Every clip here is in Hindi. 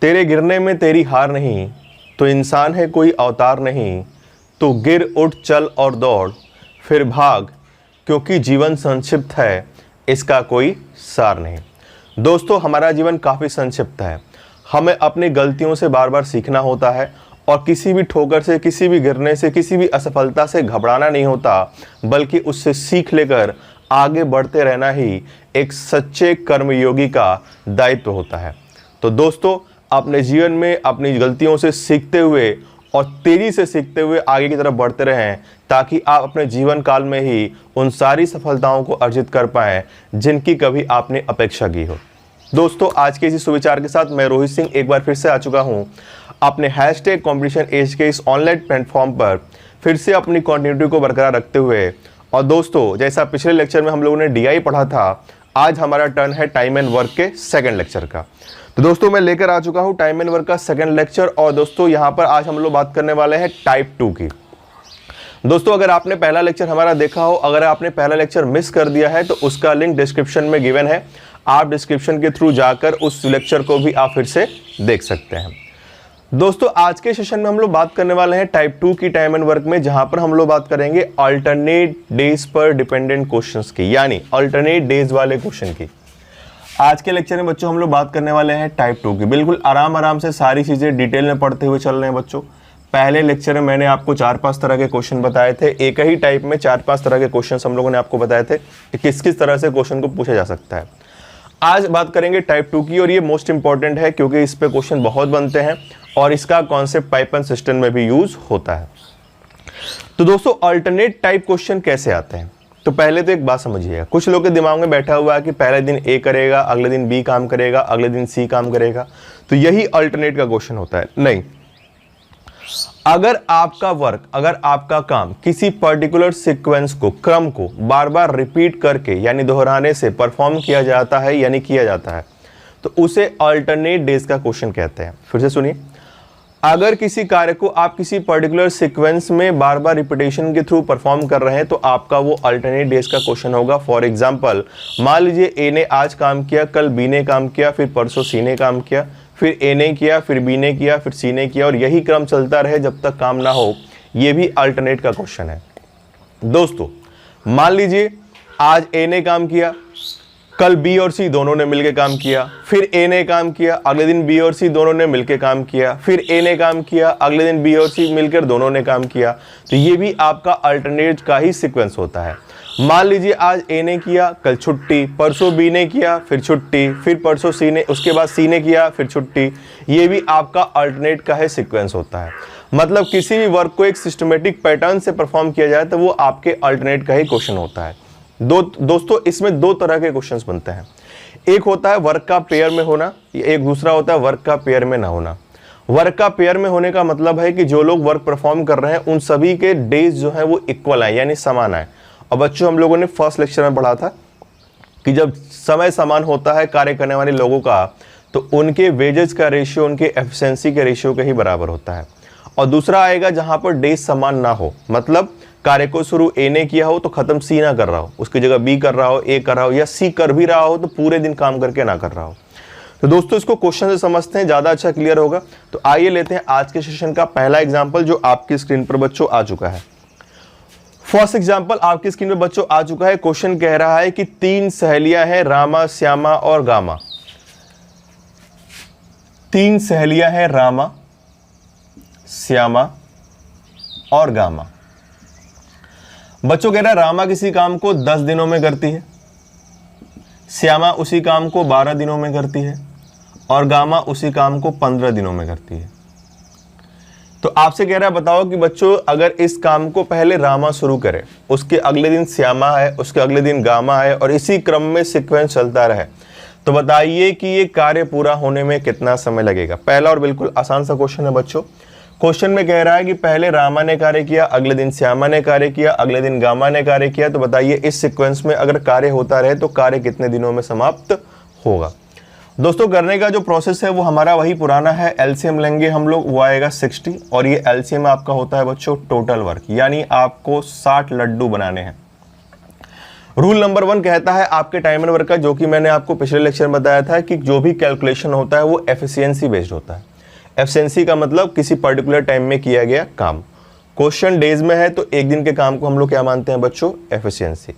तेरे गिरने में तेरी हार नहीं, तो इंसान है कोई अवतार नहीं। तो गिर उठ चल और दौड़, फिर भाग, क्योंकि जीवन संक्षिप्त है, इसका कोई सार नहीं। दोस्तों, हमारा जीवन काफ़ी संक्षिप्त है। हमें अपनी गलतियों से बार बार सीखना होता है और किसी भी ठोकर से, किसी भी गिरने से, किसी भी असफलता से घबराना नहीं होता, बल्कि उससे सीख लेकर आगे बढ़ते रहना ही एक सच्चे कर्मयोगी का दायित्व होता है। तो दोस्तों, अपने जीवन में अपनी गलतियों से सीखते हुए और तेजी से सीखते हुए आगे की तरफ बढ़ते रहें, ताकि आप अपने जीवन काल में ही उन सारी सफलताओं को अर्जित कर पाएं जिनकी कभी आपने अपेक्षा की हो। दोस्तों, आज के इसी सुविचार के साथ मैं रोहित सिंह एक बार फिर से आ चुका हूं अपने #कॉम्पिटिशन एज के इस ऑनलाइन प्लेटफॉर्म पर, फिर से अपनी कंटिन्यूटी को बरकरार रखते हुए। और दोस्तों, जैसा पिछले लेक्चर में हम लोगों ने DI पढ़ा था, आज हमारा टर्न है टाइम एंड वर्क के सेकंड लेक्चर का। तो दोस्तों, मैं लेकर आ चुका हूं टाइम एंड वर्क का सेकंड लेक्चर। और दोस्तों, यहां पर आज हम लोग बात करने वाले हैं टाइप 2 की। दोस्तों, अगर आपने पहला लेक्चर हमारा देखा हो, अगर आपने पहला लेक्चर मिस कर दिया है, तो उसका लिंक डिस्क्रिप्शन में गिवन है। आप डिस्क्रिप्शन के थ्रू जाकर उस लेक्चर को भी आप फिर से देख सकते हैं। दोस्तों, आज के सेशन में हम लोग बात करने वाले हैं टाइप 2 की टाइम एंड वर्क में, जहां पर हम लोग बात करेंगे अल्टरनेट डेज पर डिपेंडेंट क्वेश्चंस की, यानी अल्टरनेट डेज वाले क्वेश्चन की। आज के लेक्चर में बच्चों हम लोग बात करने वाले हैं टाइप 2 की। बिल्कुल आराम से सारी चीजें डिटेल में पढ़ते हुए चल रहे हैं बच्चों। पहले लेक्चर में मैंने आपको 4-5 तरह के क्वेश्चन बताए थे। एक ही टाइप में 4-5 तरह के क्वेश्चन हम लोगों ने आपको बताए थे कि किस किस तरह से क्वेश्चन को पूछा जा सकता है। आज बात करेंगे टाइप 2 की, और ये मोस्ट इंपॉर्टेंट है क्योंकि इस पे क्वेश्चन बहुत बनते हैं और इसका कॉन्सेप्ट पाइपन सिस्टम में भी यूज होता है। तो दोस्तों, अल्टरनेट टाइप क्वेश्चन कैसे आते हैं? तो पहले तो एक बात समझिएगा, कुछ लोग के दिमाग में बैठा हुआ है कि पहले दिन A करेगा, अगले दिन B काम करेगा, अगले दिन C काम करेगा, तो यही अल्टरनेट का क्वेश्चन होता है। नहीं, अगर आपका वर्क, अगर आपका काम किसी पर्टिकुलर सीक्वेंस को, क्रम को बार बार रिपीट करके यानी दोहराने से परफॉर्म किया जाता है, यानी किया जाता है, तो उसे अल्टरनेट डेज का क्वेश्चन कहते हैं। फिर से सुनिए, अगर किसी कार्य को आप किसी पर्टिकुलर सीक्वेंस में बार बार रिपीटेशन के थ्रू परफॉर्म कर रहे हैं, तो आपका वो अल्टरनेट डेज का क्वेश्चन होगा। फॉर एग्जांपल, मान लीजिए A ने आज काम किया, कल B ने काम किया, फिर परसों C ने काम किया, फिर A ने किया, फिर B ने किया, फिर C ने किया, और यही क्रम चलता रहे जब तक काम ना हो। ये भी अल्टरनेट का क्वेश्चन है। दोस्तों, मान लीजिए आज A ने काम किया, कल B और C दोनों ने मिलकर काम किया, फिर A ने काम किया, अगले दिन B और C दोनों ने मिलकर काम किया, फिर A ने काम किया, अगले दिन B और C मिलकर दोनों ने काम किया, तो ये भी आपका अल्टरनेट का ही सीक्वेंस होता है। मान लीजिए आज A ने किया, कल छुट्टी, परसों B ने किया, फिर छुट्टी, फिर परसों C ने, उसके बाद C ने किया, फिर छुट्टी, ये भी आपका अल्टरनेट का ही सीक्वेंस होता है। मतलब किसी भी वर्क को एक सिस्टमेटिक पैटर्न से परफॉर्म किया जाए तो वो आपके अल्टरनेट का ही क्वेश्चन होता है। दोस्तों, इसमें 2 तरह के क्वेश्चंस बनते हैं। एक होता है वर्क का पेयर में होना, एक दूसरा होता है वर्क का पेयर में ना होना। वर्क का पेयर में होने का मतलब है कि जो लोग वर्क परफॉर्म कर रहे हैं उन सभी के डेज जो है वो इक्वल है, यानी समान है। और बच्चों, हम लोगों ने फर्स्ट लेक्चर में पढ़ा था कि जब समय समान होता है कार्य करने वाले लोगों का, तो उनके वेजेस का रेशियो उनके एफिशिएंसी के रेशियो के ही बराबर होता है। और दूसरा आएगा जहां पर डेज समान ना हो, मतलब कार्य को शुरू A ने किया हो तो खत्म C ना कर रहा हो, उसकी जगह B कर रहा हो, A कर रहा हो, या C कर भी रहा हो तो पूरे दिन काम करके ना कर रहा हो। तो दोस्तों, इसको क्वेश्चन से समझते हैं, ज्यादा अच्छा क्लियर होगा। तो आइए लेते हैं आज के सेशन का पहला एग्जाम्पल, जो आपकी स्क्रीन पर बच्चों आ चुका है। फर्स्ट एग्जाम्पल आपकी स्क्रीन पर बच्चों आ चुका है। क्वेश्चन कह रहा है कि 3 सहेलियां हैं, रामा, श्यामा और गामा। 3 सहेलियां हैं, रामा, श्यामा और गामा। बच्चों कह रहा है रामा किसी काम को 10 दिनों में करती है, श्यामा उसी काम को 12 दिनों में करती है, और गामा उसी काम को 15 दिनों में करती है। तो आपसे कह रहा है बताओ कि बच्चों, अगर इस काम को पहले रामा शुरू करे, उसके अगले दिन श्यामा है, उसके अगले दिन गामा है, और इसी क्रम में सीक्वेंस चलता रहे, तो बताइए कि ये कार्य पूरा होने में कितना समय लगेगा। पहला और बिल्कुल आसान सा क्वेश्चन है बच्चों। क्वेश्चन में कह रहा है कि पहले रामा ने कार्य किया, अगले दिन श्यामा ने कार्य किया, अगले दिन गामा ने कार्य किया, तो बताइए इस सीक्वेंस में अगर कार्य होता रहे तो कार्य कितने दिनों में समाप्त होगा। दोस्तों, करने का जो प्रोसेस है वो हमारा वही पुराना है। एलसीएम लेंगे हम लोग, वो आएगा 60, और ये एलसीएम आपका होता है बच्चों टोटल वर्क, यानी आपको 60 लड्डू बनाने हैं। रूल नंबर 1 कहता है आपके टाइमर वर्क का, जो कि मैंने आपको पिछले लेक्चर में बताया था कि जो भी कैलकुलेशन होता है वो एफिशिएंसी बेस्ड होता है। एफिशिएंसी का मतलब किसी पर्टिकुलर टाइम में किया गया काम। क्वेश्चन डेज में है तो एक दिन के काम को हम लोग क्या मानते हैं बच्चों, एफिशिएंसी।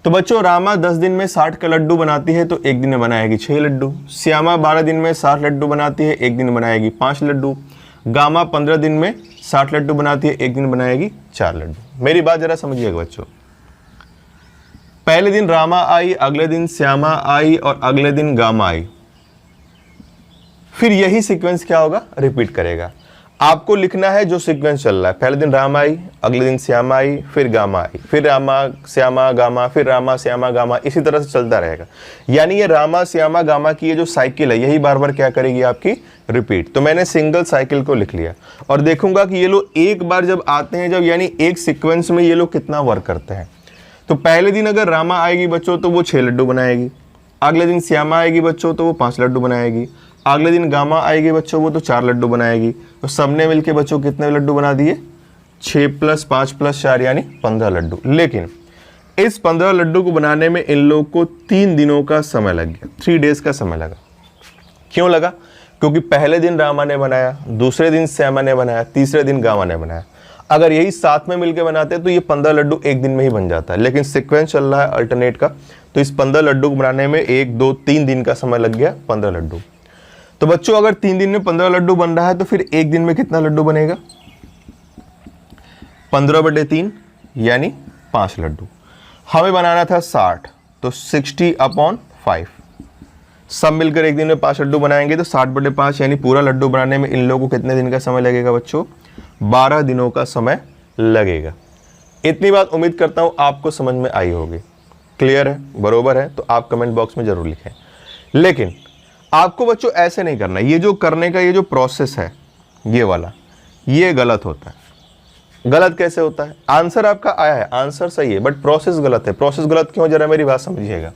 तो बच्चों रामा 10 दिन में 60 का लड्डू बनाती है तो एक दिन में बनाएगी 6 लड्डू। श्यामा 12 दिन में 60 लड्डू बनाती है, एक दिन में बनाएगी 5 लड्डू। गामा 15 दिन में 60 लड्डू बनाती है, एक दिन बनाएगी 4 लड्डू। मेरी बात जरा समझिएगा बच्चों, पहले दिन रामा आई, अगले दिन श्यामा आई और अगले दिन गामा आई, फिर यही सीक्वेंस क्या होगा, रिपीट करेगा। आपको लिखना है जो सीक्वेंस चल रहा है, पहले दिन रामा आई, अगले दिन श्यामा आई, फिर गामा आई, फिर रामा श्यामा गामा, फिर रामा श्यामा गामा, इसी तरह से चलता रहेगा। यानी ये रामा श्यामा गामा की ये जो साइकिल है यही बार बार क्या करेगी आपकी, रिपीट। तो मैंने सिंगल साइकिल को लिख लिया और देखूंगा कि ये लोग एक बार जब आते हैं, जब यानी एक सीक्वेंस में ये लोग कितना वर्क करते हैं। तो पहले दिन अगर रामा आएगी बच्चों तो वो 6 लड्डू बनाएगी, अगले दिन श्यामा आएगी बच्चों तो वो 5 लड्डू बनाएगी, अगले दिन गामा आएगी बच्चों वो तो 4 लड्डू बनाएगी। तो सबने मिलके बच्चों कितने लड्डू बना दिए, 6 + 5 + 4 यानी 15 लड्डू। लेकिन इस 15 लड्डू को बनाने में इन लोगों को 3 दिनों का समय लग गया, 3 डेज का समय लगा। क्यों लगा, क्योंकि पहले दिन रामा ने बनाया, दूसरे दिन श्यामा ने बनाया, तीसरे दिन गामा ने बनाया। अगर यही साथ में मिलकर बनाते तो ये 15 लड्डू एक दिन में ही बन जाता है, लेकिन सीक्वेंस चल रहा है अल्टरनेट का, तो इस 15 लड्डू को बनाने में 1 2 3 दिन का समय लग गया, 15 लड्डू। तो बच्चों अगर 3 दिन में 15 लड्डू बन रहा है तो फिर एक दिन में कितना लड्डू बनेगा, 15/3 यानी 5 लड्डू। हमें बनाना था 60, तो 60/5, सब मिलकर एक दिन में 5 लड्डू बनाएंगे तो 60/5 यानी पूरा लड्डू बनाने में इन लोगों को कितने दिन का समय लगेगा बच्चों, 12 दिनों का समय लगेगा। इतनी बात उम्मीद करता हूं आपको समझ में आई होगी। क्लियर है, बरोबर है, तो आप कमेंट बॉक्स में जरूर लिखें। लेकिन आपको बच्चों ऐसे नहीं करना, ये जो करने का ये जो प्रोसेस है ये वाला, ये गलत होता है। गलत कैसे होता है, आंसर आपका आया है, आंसर सही है, बट प्रोसेस गलत है। प्रोसेस गलत क्यों, जरा मेरी बात समझिएगा।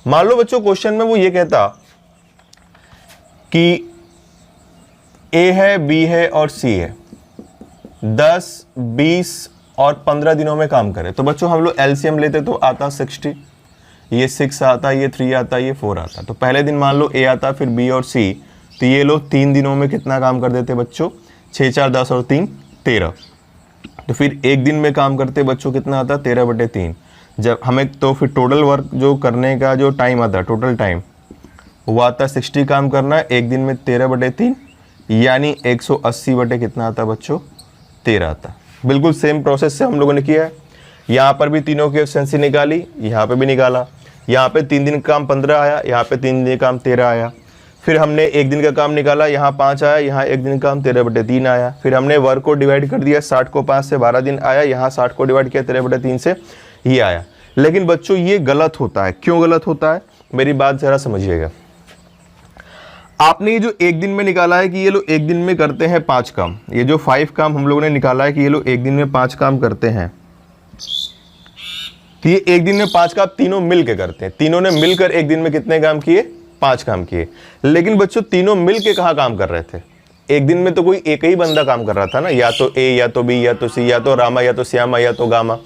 मान लो बच्चों क्वेश्चन में वो ये कहता कि ए है, बी है और सी है, 10 20 और 15 दिनों में काम करे। तो बच्चों हम लोग एलसीएम लेते तो आता 60, ये 6 आता, ये 3 आता, ये 4 आता। तो पहले दिन मान लो ए आता, फिर बी और सी, तो ये लोग 3 दिनों में कितना काम कर देते बच्चों, 6 4 10 और 3 13। तो फिर एक दिन में काम करते बच्चों कितना आता, 13/3। जब हमें तो फिर टोटल वर्क जो करने का जो टाइम आता, टोटल टाइम वो आता 60 काम करना है, एक दिन में 13/3 यानी 180 कितना आता बच्चों, 13 आता। बिल्कुल सेम प्रोसेस से हम लोगों ने किया है। यहाँ पर भी तीनों की एफिशिएंसी निकाली, यहाँ पे भी निकाला। यहाँ पे 3 दिन का काम 15 आया, यहाँ पे 3 दिन का काम 13 आया। फिर हमने एक दिन का काम निकाला, यहाँ 5 आया, यहाँ एक दिन का काम 13/3 आया। फिर हमने वर्क को डिवाइड कर दिया, 60 को 5 से 12 दिन आया, यहाँ 60 को डिवाइड किया 13/3 से, ये आया। लेकिन बच्चों ये गलत होता है। क्यों गलत होता है, मेरी बात जरा समझिएगा। आपने ये जो एक दिन में निकाला है कि ये लोग एक दिन में करते हैं 5 काम, ये जो 5 काम हम लोगों ने निकाला है कि ये लोग एक दिन में 5 काम करते हैं, तो ये एक दिन में 5 काम तीनों मिल के करते हैं। तीनों ने मिलकर एक दिन में कितने काम किए, 5 काम किए। लेकिन बच्चों तीनों मिल के कहाँ काम कर रहे थे, एक दिन में तो कोई एक ही बंदा काम कर रहा था ना, या तो ए या तो बी या तो सी या तो रामा या तो श्यामा या तो गामा,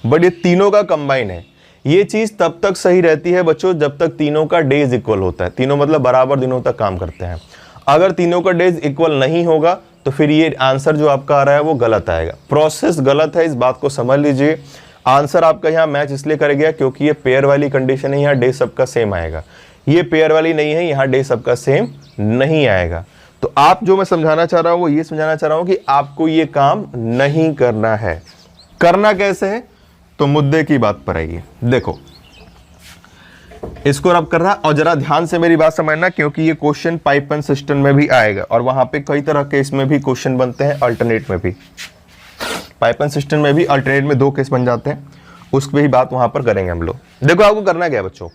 बट ये तीनों का कंबाइन है। ये चीज तब तक सही रहती है बच्चों जब तक तीनों का डेज इक्वल होता है, तीनों मतलब बराबर दिनों तक काम करते हैं। अगर तीनों का डेज इक्वल नहीं होगा तो फिर ये आंसर जो आपका आ रहा है वो गलत आएगा। प्रोसेस गलत है, इस बात को समझ लीजिए। आंसर आपका यहाँ मैच इसलिए कर गया क्योंकि ये पेयर वाली कंडीशन है, यहाँ डे सबका सेम आएगा। ये पेयर वाली नहीं है, यहाँ डे सबका सेम नहीं आएगा। तो आप जो मैं समझाना चाह रहा हूँ वो ये समझाना चाह रहा हूँ कि आपको ये काम नहीं करना है। करना कैसे है, तो मुद्दे की बात पर आइए। देखो इसको रब कर रहा, और जरा ध्यान से मेरी बात समझना क्योंकि ये क्वेश्चन पाइपन सिस्टम में भी आएगा और वहां पे कई तरह के इसमें भी क्वेश्चन बनते हैं, अल्टरनेट में भी। पाइपन सिस्टम में भी अल्टरनेट में 2 केस बन जाते हैं, उस पर ही बात वहां पर करेंगे हम लोग। देखो आपको करना क्या है बच्चों,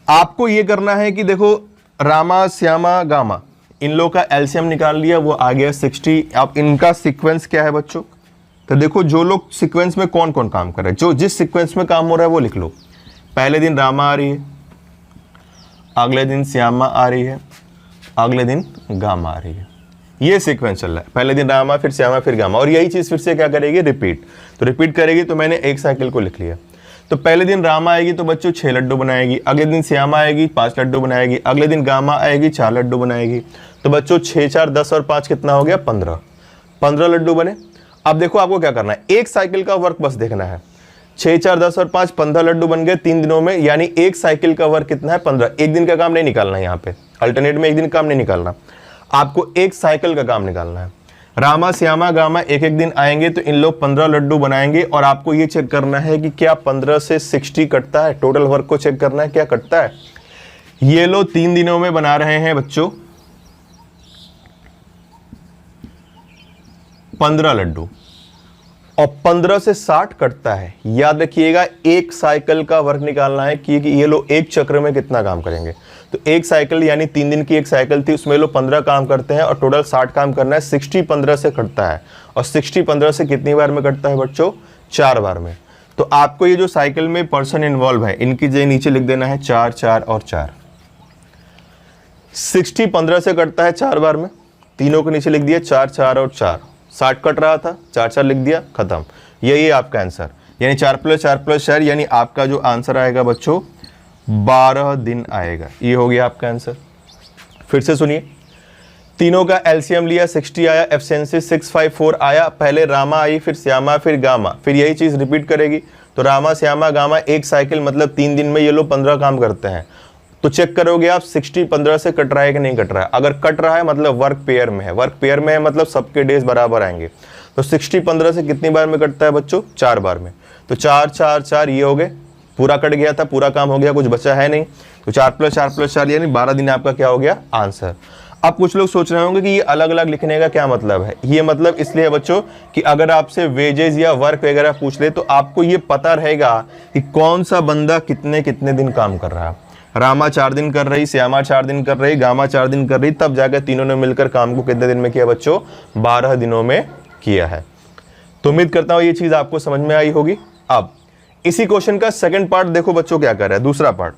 आपको ये करना है कि देखो रामा श्यामा गामा इन लोग का एलसीएम निकाल लिया, वो आ गया 60। अब इनका सीक्वेंस क्या है बच्चों, तो देखो जो लोग सीक्वेंस में कौन कौन काम कर रहे हैं, जो जिस सीक्वेंस में काम हो रहा है वो लिख लो। पहले दिन रामा आ रही है, अगले दिन श्यामा आ रही है, अगले दिन गामा आ रही है। ये सीक्वेंस चल रहा है, पहले दिन रामा फिर श्यामा फिर गामा, और यही चीज फिर से क्या करेगी, रिपीट। तो रिपीट करेगी, तो मैंने एक साइकिल को लिख लिया। तो पहले दिन रामा आएगी तो बच्चों 6 लड्डू बनाएगी, अगले दिन श्यामा आएगी 5 लड्डू बनाएगी, अगले दिन गामा आएगी 4 लड्डू बनाएगी। तो बच्चों 6 4 10 और 5 कितना हो गया, 15 लड्डू बने। अब देखो आपको क्या करना है, एक साइकिल का वर्क बस देखना है। 6 4 10 और 5 15 लड्डू बन गए 3 दिनों में, यानी एक साइकिल का वर्क कितना है, 15। एक दिन का काम नहीं निकालना है, यहाँ पे अल्टरनेट में एक दिन काम नहीं निकालना, आपको एक साइकिल का काम निकालना है। रामा श्यामा गामा एक एक दिन आएंगे तो इन लोग 15 लड्डू बनाएंगे, और आपको ये चेक करना है कि क्या 15 से 60 कटता है। टोटल वर्क को चेक करना है क्या कटता है। ये लोग 3 दिनों में बना रहे हैं बच्चों 15 लड्डू, और 15 से 60 कटता है। याद रखिएगा एक साइकिल का वर्क निकालना है कि ये लोग एक चक्र में कितना काम करेंगे। तो एक साइकिल यानी 3 दिन की एक साइकिल थी, उसमें लोग 15 काम करते हैं और टोटल 60 काम करना है। 60 15 से कटता है, और 60 15 से कितनी बार में कटता है बच्चों, 4 बार में। तो आपको ये जो साइकिल में पर्सन इन्वॉल्व है इनकी जगह नीचे लिख देना है 4 4 और 4। 60 15 से कटता है 4 बार में, तीनों के नीचे लिख दिया 4 4 और 4। 60 कट रहा था, 4 4 लिख दिया, खत्म। यही है आपका आंसर, यानी 4 + 4 + 4, यानी आपका जो आंसर आएगा बच्चों 12 दिन आएगा। ये हो गया आपका आंसर। फिर से सुनिए, तीनों का एलसीएम लिया 60 आया, एफिशिएंसी 654 आया। पहले रामा आई, फिर श्यामा, फिर गामा, फिर यही चीज रिपीट करेगी। तो रामा श्यामा गामा एक साइकिल, मतलब 3 दिन में ये लोग 15 काम करते हैं। तो चेक करोगे आप 60 15 से कट रहा है कि नहीं कट रहा है। अगर कट रहा है मतलब वर्क पेयर में है, वर्क पेयर में है मतलब सबके डेज बराबर आएंगे। तो 60 15 से कितनी बार में कटता है बच्चों, 4 बार में। तो 4 4 4 ये हो गए, पूरा कट गया था, पूरा काम हो गया, कुछ बचा है नहीं। तो 4 + 4 + 4 यानी 12 दिन आपका क्या हो गया, आंसर। अब कुछ लोग सोच रहे होंगे कि ये अलग अलग लिखने का क्या मतलब है। ये मतलब इसलिए है बच्चों कि अगर आपसे वेजेस या वर्क वगैरह पूछ ले तो आपको ये पता रहेगा कि कौन सा बंदा कितने कितने दिन काम कर रहा है। रामा 4 दिन कर रही, श्यामा 4 दिन कर रही, गामा 4 दिन कर रही, तब जाकर तीनों ने मिलकर काम को कितने दिन में किया बच्चों, 12 दिनों में किया है। तो उम्मीद करता हूं ये चीज आपको समझ में आई होगी। अब इसी क्वेश्चन का सेकंड पार्ट देखो बच्चों क्या कर रहा है। दूसरा पार्ट,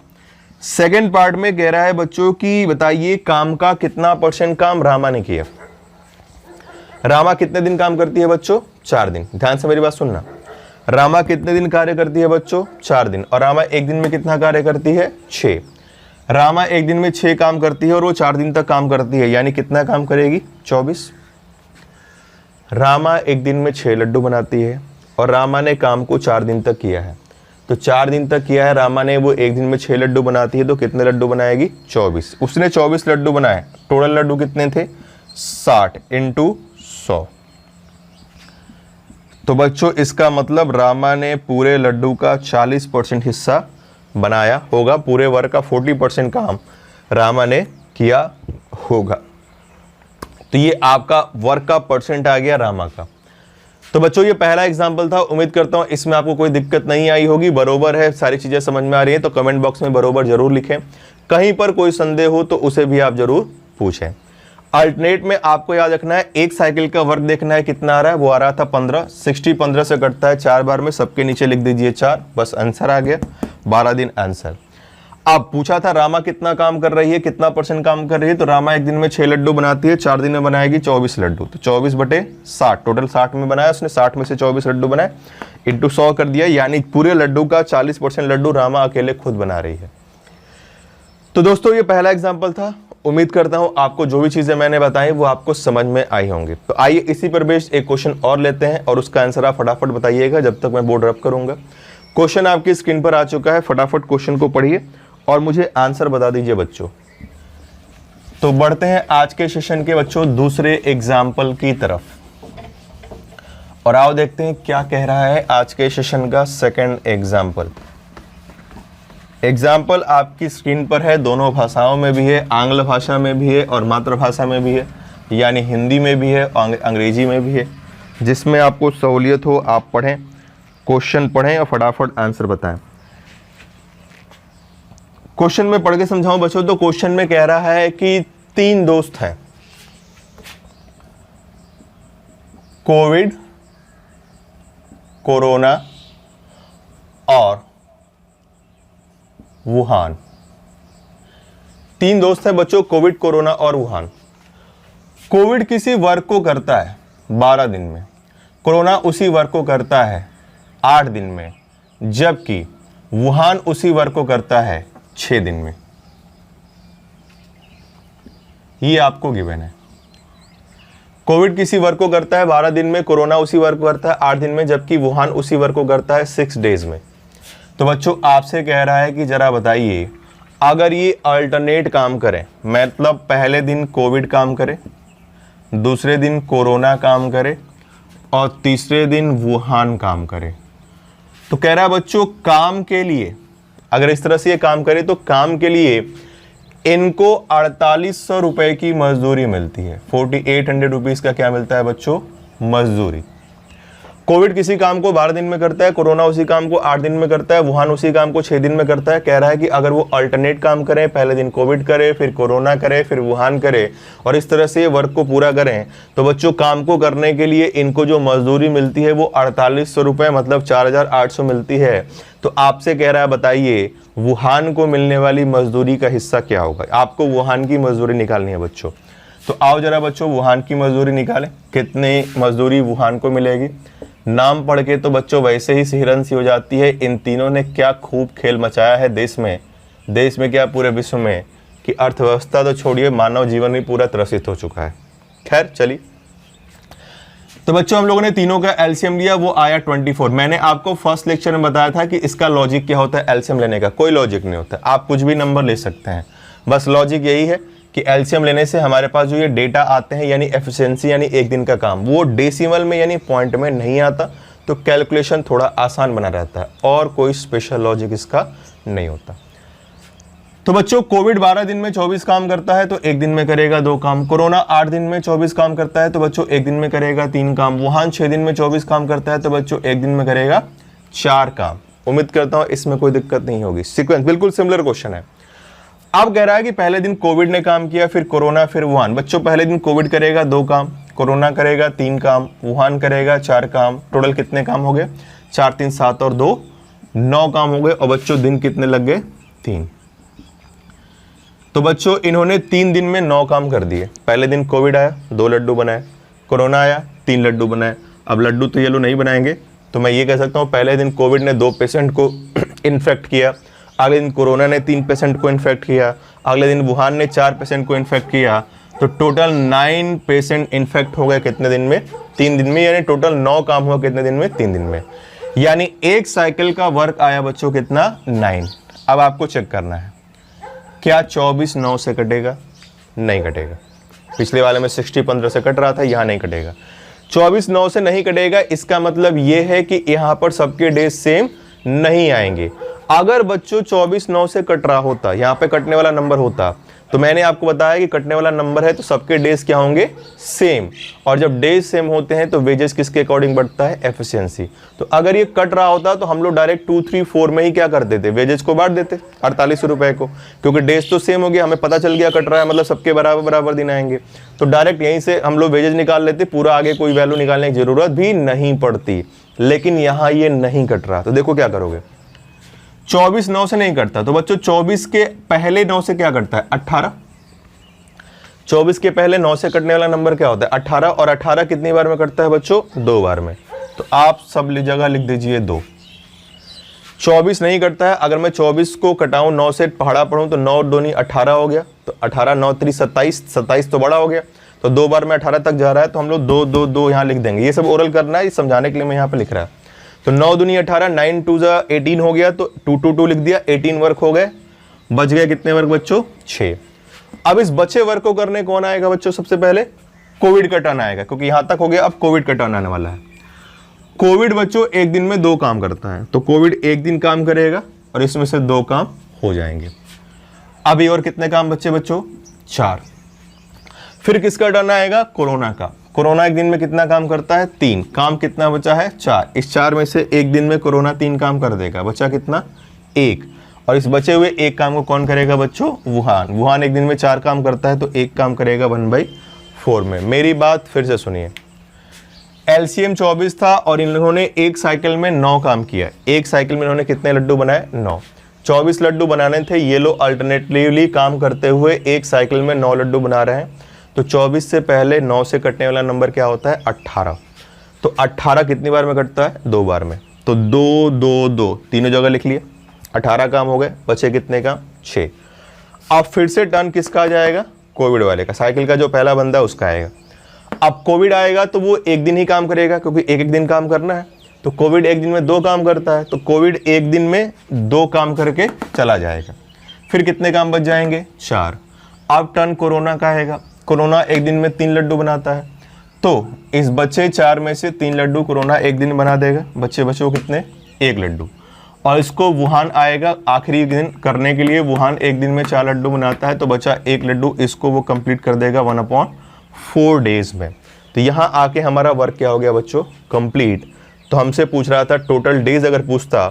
सेकंड पार्ट में कह रहा है बच्चों कि बताइए काम का कितना % काम रामा ने किया। रामा कितने दिन काम करती है बच्चों, 4 दिन। ध्यान से मेरी बात सुनना, रामा कितने दिन कार्य करती है बच्चों, 4 दिन। और रामा एक दिन में कितना कार्य करती है, 6। रामा एक दिन में 6 काम करती है और वो 4 दिन तक काम करती है, यानी कितना काम करेगी, 24। रामा एक दिन में 6 लड्डू बनाती है और रामा ने काम को 4 दिन तक किया है। तो 4 दिन तक किया है रामा ने, वो एक दिन में 6 लड्डू बनाती है, तो कितने लड्डू बनाएगी, 24। उसने 24 लड्डू बनाए, टोटल लड्डू कितने थे, 60 × 100। तो बच्चों इसका मतलब रामा ने पूरे लड्डू का 40% हिस्सा बनाया होगा, पूरे वर्क का 40% काम रामा ने किया होगा। तो ये आपका वर्क का % आ गया रामा का। तो बच्चों ये पहला एग्जाम्पल था, उम्मीद करता हूं इसमें आपको कोई दिक्कत नहीं आई होगी, बरोबर है, सारी चीजें समझ में आ रही हैं। तो कमेंट बॉक्स में बरोबर जरूर लिखें, कहीं पर कोई संदेह हो तो उसे भी आप जरूर पूछें। अल्टरनेट में आपको याद रखना है एक साइकिल का वर्क देखना है कितना आ रहा है, वो आ रहा था 15। 60 15 से कटता है 4 बार में, सबके नीचे लिख दीजिए 4, बस आंसर आ गया, 12 दिन आंसर। अब पूछा था रामा कितना काम कर रही है, कितना % काम कर रही है। तो रामा एक दिन में 6 लड्डू बनाती है, 4 दिन में बनाएगी 24 लड्डू। तो 24/60, टोटल 60 में बनाया उसने, 60 में से 24 लड्डू बनाए, इंटू 100 कर दिया, यानी पूरे लड्डू का 40% लड्डू रामा अकेले खुद बना रही है। तो दोस्तों ये पहला एग्जाम्पल था, उम्मीद करता हूं आपको जो भी चीजें मैंने बताई वो आपको समझ में आई होंगी। तो आइए इसी पर बेस्ड एक क्वेश्चन और लेते हैं और उसका आंसर आप फटाफट बताइएगा जब तक मैं बोर्ड रब करूंगा। क्वेश्चन आपकी स्क्रीन पर आ चुका है, फटाफट क्वेश्चन को पढ़िए और मुझे आंसर बता दीजिए बच्चों। तो बढ़ते हैं आज के सेशन के बच्चों दूसरे एग्जाम्पल की तरफ, और आओ देखते हैं क्या कह रहा है आज के सेशन का सेकंड एग्जाम्पल। एग्जाम्पल आपकी स्क्रीन पर है, दोनों भाषाओं में भी है, आंग्ल भाषा में भी है और मातृभाषा में भी है, यानी हिंदी में भी है और अंग्रेजी में भी है। जिसमें आपको सहूलियत हो आप पढ़ें, क्वेश्चन पढ़ें और फटाफट आंसर बताएं। क्वेश्चन में पढ़ के समझाऊं बच्चों। तो क्वेश्चन में कह रहा है कि 3 दोस्त हैं, कोविड, कोरोना और वुहान। 3 दोस्त हैं बच्चों, कोविड, कोरोना और वुहान। कोविड किसी वर्क को करता है 12 दिन में, कोरोना उसी वर्क को करता है 8 दिन में, जबकि वुहान उसी वर्क को करता है 6 दिन में। ये आपको गिवन है। कोविड किसी वर्क को करता है 12 दिन में, कोरोना उसी वर्क को करता है 8 दिन में, जबकि वुहान उसी वर्क को करता है 6 डेज में। तो बच्चों आपसे कह रहा है कि जरा बताइए, अगर ये अल्टरनेट काम करें, मतलब पहले दिन कोविड काम करे, दूसरे दिन कोरोना काम करे और तीसरे दिन वुहान काम करे, तो कह रहा है बच्चों काम के लिए, अगर इस तरह से ये काम करे तो काम के लिए इनको 4800 रुपए की मजदूरी मिलती है। 4800 रुपीज़ का क्या मिलता है बच्चों? मजदूरी। कोविड किसी काम को 12 दिन में करता है, कोरोना उसी काम को 8 दिन में करता है, वुहान उसी काम को 6 दिन में करता है। कह रहा है कि अगर वो अल्टरनेट काम करें, पहले दिन कोविड करे, फिर कोरोना करे, फिर वुहान करे और इस तरह से वर्क को पूरा करें, तो बच्चों काम को करने के लिए इनको जो मजदूरी मिलती है वो 4800 रुपये मतलब 4800 मिलती है। तो आपसे कह रहा है बताइए वुहान को मिलने वाली मजदूरी का हिस्सा क्या होगा? आपको वुहान की मजदूरी निकालनी है बच्चों। तो आओ जरा बच्चों वुहान की मजदूरी निकालें। कितनी मजदूरी वुहान को मिलेगी? नाम पढ़ के तो बच्चों वैसे ही सिहरन सी हो जाती है। इन तीनों ने क्या खूब खेल मचाया है देश में क्या पूरे विश्व में, कि अर्थव्यवस्था तो छोड़िए मानव जीवन भी पूरा त्रसित हो चुका है। खैर चलिए, तो बच्चों हम लोगों ने तीनों का एलसीएम लिया, वो आया 24। मैंने आपको फर्स्ट लेक्चर में बताया था कि इसका लॉजिक क्या होता है एलसीएम लेने का। कोई लॉजिक नहीं होता, आप कुछ भी नंबर ले सकते हैं, बस लॉजिक यही है कि एलसीएम लेने से हमारे पास जो ये डेटा आते हैं यानी एफिशिएंसी यानी एक दिन का काम, वो डेसिमल में यानी पॉइंट में नहीं आता, तो कैलकुलेशन थोड़ा आसान बना रहता है और कोई स्पेशल लॉजिक इसका नहीं होता। तो बच्चों कोविड 12 दिन में 24 काम करता है तो एक दिन में करेगा 2 काम। कोरोना 8 दिन में 24 काम करता है तो बच्चों एक दिन में करेगा 3 काम। वुहान 6 दिन में 24 काम करता है तो बच्चों एक दिन में करेगा 4 काम। उम्मीद करता हूं इसमें कोई दिक्कत नहीं होगी। सीक्वेंस बिल्कुल सिमिलर क्वेश्चन है। अब कह रहा है कि पहले दिन कोविड ने काम किया, फिर कोरोना, फिर वुहान। बच्चों पहले दिन कोविड करेगा 2 काम, कोरोना करेगा 3 काम, वुहान करेगा 4 काम। टोटल कितने काम हो गए? 4 3 7 और 2 9 काम हो गए। और बच्चों दिन कितने लग गए? 3। तो बच्चों इन्होंने 3 दिन में 9 काम कर दिए। पहले दिन कोविड आया, 2 लड्डू बनाए, कोरोना आया, 3 लड्डू बनाए। अब लड्डू तो ये लोग नहीं बनाएंगे, तो मैं ये कह सकता हूँ पहले दिन कोविड ने 2 पेशेंट को इन्फेक्ट किया, अगले दिन कोरोना ने 3 पेशेंट को इन्फेक्ट किया, अगले दिन वुहान ने 4 पेशेंट को इन्फेक्ट किया। तो टोटल 9 पेशेंट इन्फेक्ट हो गए कितने दिन में? 3 दिन में। यानी टोटल 9 काम हुआ कितने दिन में? 3 दिन में। यानी एक साइकिल का वर्क आया बच्चों कितना? 9। अब आपको चेक करना है क्या 24 9 से कटेगा? नहीं कटेगा। पिछले वाले में 60 15 से कट रहा था, यहां नहीं कटेगा। 24 9 से नहीं कटेगा। इसका मतलब यह है कि यहां पर सबके डेज सेम नहीं आएंगे। अगर बच्चों 24 9 से कट रहा होता, यहां पे कटने वाला नंबर होता, तो मैंने आपको बताया कि कटने वाला नंबर है तो सबके डेज क्या होंगे? सेम। और जब डेज सेम होते हैं तो वेजेस किसके अकॉर्डिंग बढ़ता है? एफिशिएंसी। तो अगर ये कट रहा होता तो हम लोग डायरेक्ट 2 3 4 में ही क्या कर देते? वेजेस को बांट देते 4800 रुपए को, क्योंकि डेज तो सेम हो गया, हमें पता चल गया कट रहा है मतलब सबके बराबर बराबर दिन आएंगे। तो डायरेक्ट यहीं से हम लोग वेजेस निकाल लेते, पूरा आगे कोई वैल्यू निकालने की जरूरत भी नहीं पड़ती। लेकिन यहां ये नहीं कट रहा, तो देखो क्या करोगे। 24 9 से नहीं कटता, तो बच्चों 24 के पहले 9 से क्या कटता है? 18। 24 के पहले 9 से कटने वाला नंबर क्या होता है? 18। और 18 कितनी बार में कटता है बच्चों? 2 बार में। तो आप सब जगह लिख दीजिए 2। 24 नहीं कटता है। अगर मैं 24 को कटाऊं 9 से पहाड़ा पढ़ूं तो 9 दूनी 18 हो गया, तो 18 9 3 27, 27 तो बड़ा हो गया, तो 2 बार में 18 तक जा रहा है, तो हम लोग 2 2 2 यहाँ लिख देंगे। ये सब ओरल करना है, ये समझाने के लिए मैं यहाँ पे लिख रहा है। तो 9 दूनी 18, 9 2 18 हो गया, तो 2 2 2 लिख दिया, 18 वर्क हो गए। बच गए कितने वर्क बच्चों? 6। अब इस बचे वर्क को करने कौन आएगा बच्चों? सबसे पहले कोविड का टर्न आएगा, क्योंकि यहां तक हो गया, अब कोविड का टर्न आने वाला है। कोविड बच्चों एक दिन में 2 काम करता है, तो कोविड एक दिन काम करेगा और इसमें से 2 काम हो जाएंगे। अभी और कितने काम बच्चे बच्चों? 4। फिर किसका टर्न आएगा? कोरोना का। कोरोना एक दिन में कितना काम करता है? 3 काम। कितना बचा है? 4। इस 4 में से एक दिन में कोरोना 3 काम कर देगा, बचा कितना? 1। और इस बचे हुए 1 काम को कौन करेगा बच्चों? वुहान। वुहान एक दिन में 4 काम करता है, तो 1 काम करेगा 1/4 में। मेरी बात फिर से सुनिए, एलसीएम 24 था और इन्होंने एक साइकिल में 9 काम किया। एक साइकिल में इन्होंने कितने लड्डू बनाए? 9। 24 लड्डू बनाने थे, ये लोग अल्टरनेटिवली काम करते हुए एक साइकिल में 9 लड्डू बना रहे हैं। तो 24 से पहले 9 से कटने वाला नंबर क्या होता है? 18। तो 18 कितनी बार में कटता है? 2 बार में। तो 2 2 2 तीनों जगह लिख लिए, 18 काम हो गए, बचे कितने काम? 6। अब फिर से टर्न किसका आ जाएगा? कोविड वाले का। साइकिल का जो पहला बंदा है उसका आएगा। अब कोविड आएगा तो वो एक दिन ही काम करेगा, क्योंकि एक एक दिन काम करना है। तो कोविड एक दिन में 2 काम करता है, तो कोविड एक दिन में 2 काम करके चला जाएगा। फिर कितने काम बच जाएंगे? 4। अब टर्न कोरोना का आएगा। कोरोना एक दिन में 3 लड्डू बनाता है, तो इस बचे 4 में से 3 लड्डू कोरोना एक दिन बना देगा। बच्चे वो कितने? 1 लड्डू। और इसको वुहान आएगा आखिरी दिन करने के लिए। वुहान एक दिन में 4 लड्डू बनाता है, तो बचा 1 लड्डू, इसको वो कंप्लीट कर देगा 1/4 डेज में। तो यहाँ आके हमारा वर्क क्या हो गया बच्चों? कंप्लीट। तो हमसे पूछ रहा था टोटल डेज, अगर पूछता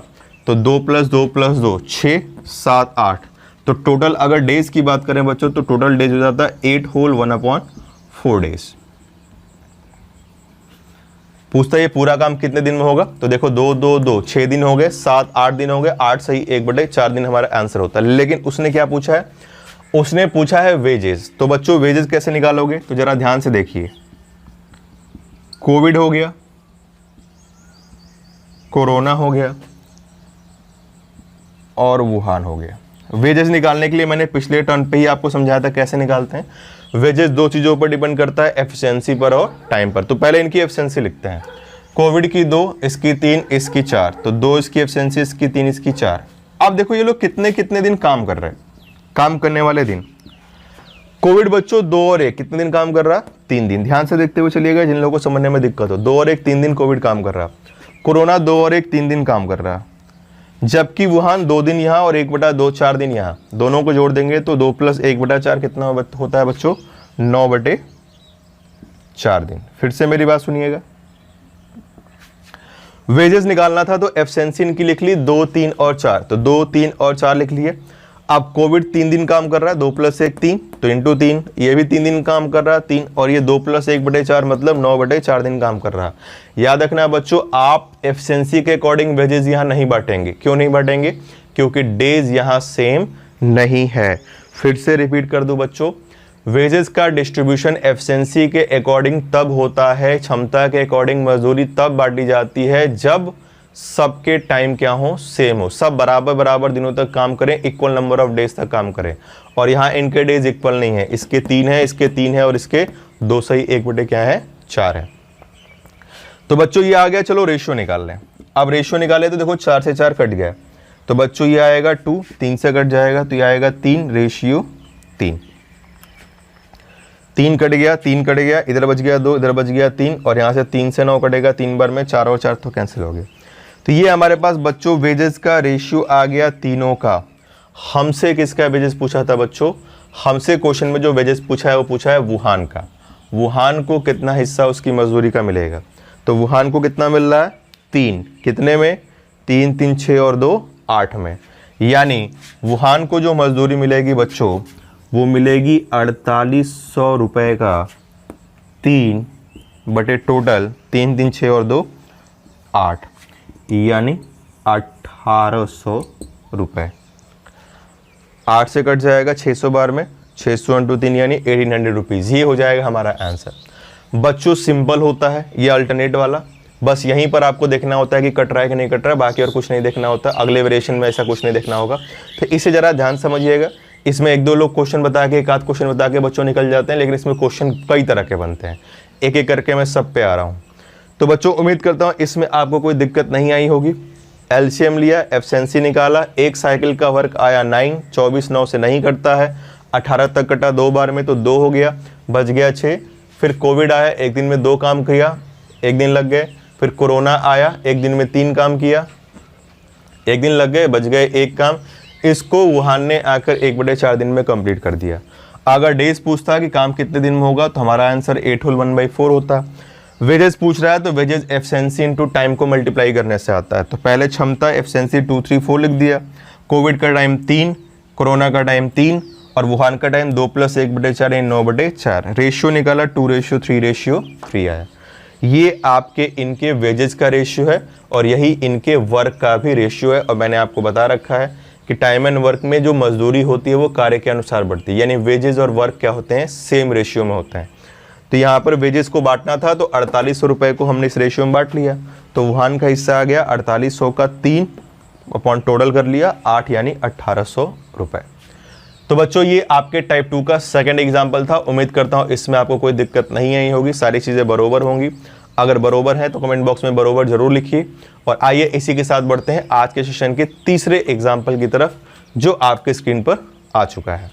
तो 2 + 2 + 2 6 7 8। तो टोटल अगर डेज की बात करें बच्चों तो टोटल डेज हो जाता है 8 होल 1/4 डेज। पूछता ये पूरा काम कितने दिन में होगा? तो देखो 2 2 2 6 दिन हो गए, 7 8 दिन हो गए, 8 सही 1/4 दिन हमारा आंसर होता है। लेकिन उसने क्या पूछा है? उसने पूछा है वेजेस। तो बच्चों वेजेस कैसे निकालोगे? तो जरा ध्यान से देखिए, कोविड हो गया, कोरोना हो गया और वुहान हो गया। वेजेस निकालने के लिए मैंने पिछले टर्न पे ही आपको समझाया था कैसे निकालते हैं। वेजेस 2 चीज़ों पर डिपेंड करता है, एफिशिएंसी पर और टाइम पर। तो पहले इनकी एफिशिएंसी लिखते हैं। कोविड की 2, इसकी 3, इसकी 4। तो 2 इसकी एफिशिएंसी, इसकी 3, इसकी 4। अब देखो ये लोग कितने कितने दिन काम कर रहे हैं। काम करने वाले दिन कोविड बच्चों 2 और 1 कितने दिन काम कर रहा? 3 दिन। ध्यान से देखते हुए चलिएगा जिन लोगों को समझने में दिक्कत हो। 2 और 1 3 दिन कोविड काम कर रहा। कोरोना 2 और 1 3 दिन काम कर रहा, जबकि वुहान 2 दिन यहाँ और 1/2 4 दिन यहाँ। दोनों को जोड़ देंगे तो 2 + 1/4 कितना होता है बच्चों? 9/4 दिन। फिर से मेरी बात सुनिएगा, वेजेस निकालना था तो एफिशिएंसी इनकी लिख ली 2 3 और 4। तो 2 3 और 4 लिख लिए। अब कोविड 3 दिन काम कर रहा है, 2 + 1 3, तो इंटू 3। ये भी 3 दिन काम कर रहा है 3, और ये 2 + 1/4 मतलब 9/4 दिन काम कर रहा है। याद रखना बच्चों, आप एफिशिएंसी के अकॉर्डिंग वेजेस यहाँ नहीं बांटेंगे। क्यों नहीं बांटेंगे? क्योंकि डेज यहाँ सेम नहीं है। फिर से रिपीट कर दूं बच्चों, वेजेस का डिस्ट्रीब्यूशन एफिशिएंसी के अकॉर्डिंग तब होता है, क्षमता के अकॉर्डिंग मजदूरी तब बांटी जाती है जब सबके टाइम क्या हो? सेम हो। सब बराबर बराबर दिनों तक काम करें, इक्वल नंबर ऑफ डेज तक काम करें। और यहाँ इनके डेज इक्वल नहीं है, इसके 3 है, इसके 3 है और इसके 2 सही 1/4 है। तो बच्चों ये आ गया। चलो रेशियो निकाल लें। अब रेशियो निकाले तो देखो 4 से 4 कट गया, तो बच्चों ये आएगा 2, 3 से कट जाएगा तो ये आएगा 3/3। 3 कट गया, 3 कट गया, इधर बच गया 2, इधर बच गया 3, और यहाँ से 3 से 9 कटेगा 3 बार में, 4 और 4 तो कैंसिल हो गए। तो ये हमारे पास बच्चों वेजेस का रेशियो आ गया तीनों का। हमसे किसका वेजेस पूछा था बच्चों? हमसे क्वेश्चन में जो वेजेस पूछा है वो पूछा है वुहान का। वुहान को कितना हिस्सा उसकी मजदूरी का मिलेगा? तो वुहान को कितना मिल रहा है? 3। कितने में? 3 3 6 और 2 8 में। यानी वुहान को जो मजदूरी मिलेगी बच्चों वो मिलेगी 4800 रुपये का 3 बटे टोटल 3 3 6 और 2 8, यानी 1800 रुपये। 8 से कट जाएगा 600 बार में, 600 × 3 यानी 1800 रुपीज़। ये हो जाएगा हमारा आंसर। बच्चों सिंपल होता है ये अल्टरनेट वाला, बस यहीं पर आपको देखना होता है कि कट रहा है कि नहीं कट रहा है, बाकी और कुछ नहीं देखना होता। अगले वेरिएशन में ऐसा कुछ नहीं देखना होगा। तो इसे ज़रा ध्यान समझिएगा। इसमें 1 2 लोग क्वेश्चन बता के, 1 आध क्वेश्चन बता के बच्चों निकल जाते हैं, लेकिन इसमें क्वेश्चन कई तरह के बनते हैं। एक एक करके मैं सब पे आ रहा हूँ। तो बच्चों उम्मीद करता हूँ इसमें आपको कोई दिक्कत नहीं आई होगी। एलसीएम लिया, एफिशिएंसी निकाला, एक साइकिल का वर्क आया 9, 24 9 से नहीं कटता है, 18 तक कटा 2 बार में तो 2 हो गया, बच गया 6। फिर कोविड आया, एक दिन में 2 काम किया, 1 दिन लग गए। फिर कोरोना आया, एक दिन में 3 काम किया, 1 दिन लग गए, बच गए 1 काम। इसको वुहान ने आकर 1/4 दिन में कंप्लीट कर दिया। अगर डेज पूछता कि काम कितने दिन में होगा तो हमारा आंसर 8 होल 1/4 होता। वेजेस पूछ रहा है तो वेजेस एफिशिएंसी इनटू टाइम को मल्टीप्लाई करने से आता है। तो पहले क्षमता एफिशिएंसी 2 3 4 लिख दिया। कोविड का टाइम 3, कोरोना का टाइम 3 और वुहान का टाइम 2 + 1/4 यानी 9/4। रेशियो निकाला 2:3 आया। ये आपके इनके वेजेस का रेशियो है और यही इनके वर्क का भी रेशियो है। और मैंने आपको बता रखा है कि टाइम एंड वर्क में जो मजदूरी होती है वो कार्य के अनुसार बढ़ती है, यानी वेजेस और वर्क क्या होते हैं? सेम रेशियो में होते हैं। तो यहाँ पर वेजेस को बांटना था, तो 4800 रुपये को हमने इस रेशियो में बांट लिया, तो वहान का हिस्सा आ गया 4800 का 3 अपॉन टोटल कर लिया 8 यानी 1800 रुपये। तो बच्चों ये आपके टाइप 2 का सेकंड एग्जाम्पल था। उम्मीद करता हूँ इसमें आपको कोई दिक्कत नहीं आई होगी, सारी चीज़ें बरोबर होंगी। अगर बरोबर है तो कमेंट बॉक्स में बरोबर जरूर लिखिए। और आइए इसी के साथ बढ़ते हैं आज के सेशन के तीसरे एग्जाम्पल की तरफ, जो आपके स्क्रीन पर आ चुका है।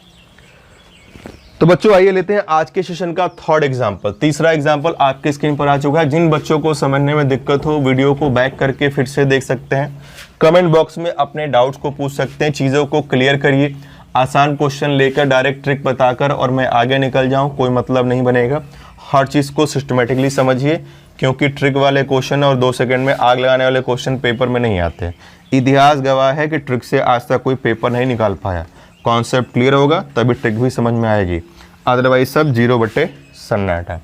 तो बच्चों आइए लेते हैं आज के सेशन का थर्ड एग्जाम्पल। तीसरा एग्जाम्पल आपके स्क्रीन पर आ चुका है। जिन बच्चों को समझने में दिक्कत हो वीडियो को बैक करके फिर से देख सकते हैं, कमेंट बॉक्स में अपने डाउट्स को पूछ सकते हैं, चीज़ों को क्लियर करिए। आसान क्वेश्चन लेकर डायरेक्ट ट्रिक बताकर और मैं आगे निकल जाऊं, कोई मतलब नहीं बनेगा। हर चीज़ को सिस्टमेटिकली समझिए, क्योंकि ट्रिक वाले क्वेश्चन और 2 सेकंड में आग लगाने वाले क्वेश्चन पेपर में नहीं आते। इतिहास गवाह है कि ट्रिक से आज तक कोई पेपर नहीं निकाल पाया। कॉन्सेप्ट क्लियर होगा तभी ट्रिक भी समझ में आएगी, अदरवाइज सब 0/सन्नाटा है।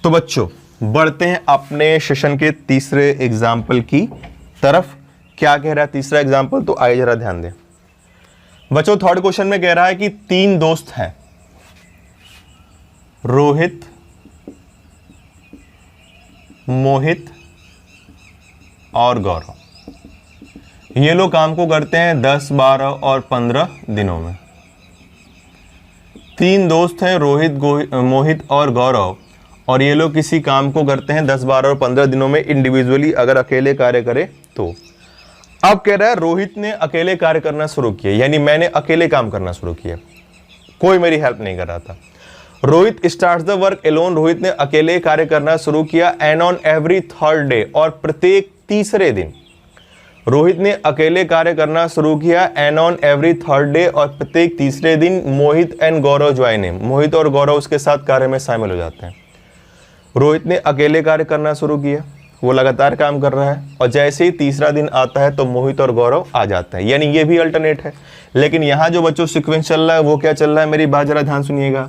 तो बच्चों बढ़ते हैं अपने सेशन के तीसरे एग्जाम्पल की तरफ। क्या कह रहा है तीसरा एग्जाम्पल, तो आइए जरा ध्यान दें। बच्चों थर्ड क्वेश्चन में कह रहा है कि 3 दोस्त हैं, रोहित, मोहित और गौरव। ये लोग काम को करते हैं 10, 12 और 15 दिनों में। 3 दोस्त हैं, रोहित, मोहित और गौरव, और ये लोग किसी काम को करते हैं 10, 12 और 15 दिनों में इंडिविजुअली, अगर अकेले कार्य करे तो। अब कह रहा है रोहित ने अकेले कार्य करना शुरू किया, यानी मैंने अकेले काम करना शुरू किया, कोई मेरी हेल्प नहीं कर रहा था। Rohit starts the work alone, Rohit ने अकेले कार्य करना शुरू किया। And on every third day, और प्रत्येक तीसरे दिन रोहित ने अकेले कार्य करना शुरू किया। And on every third day, और प्रत्येक तीसरे दिन मोहित एंड गौरव ज्वाइन हिम, मोहित और गौरव उसके साथ कार्य में शामिल हो जाते हैं। रोहित ने अकेले कार्य करना शुरू किया, वो लगातार काम कर रहा है, और जैसे ही तीसरा दिन आता है तो मोहित और गौरव आ जाते हैं, यानी ये भी अल्टरनेट है। लेकिन यहाँ जो बच्चों सीक्वेंस चल रहा है वो क्या चल रहा है, मेरी बात जरा ध्यान सुनिएगा।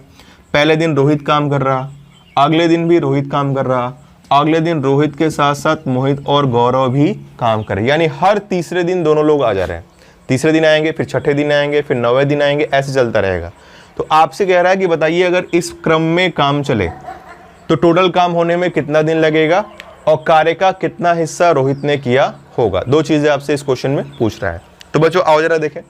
पहले दिन रोहित काम कर रहा, अगले दिन भी रोहित काम कर रहा, अगले दिन रोहित के साथ साथ मोहित और गौरव भी काम करें, यानी हर तीसरे दिन दोनों लोग आ जा रहे हैं। तीसरे दिन आएंगे, फिर छठे दिन आएंगे, फिर 9वें दिन आएंगे, ऐसे चलता रहेगा। तो आपसे कह रहा है कि बताइए अगर इस क्रम में काम चले तो टोटल काम होने में कितना दिन लगेगा और कार्य का कितना हिस्सा रोहित ने किया होगा। 2 चीजें आपसे इस क्वेश्चन में पूछ रहा है। तो बच्चों आओ जरा देखें,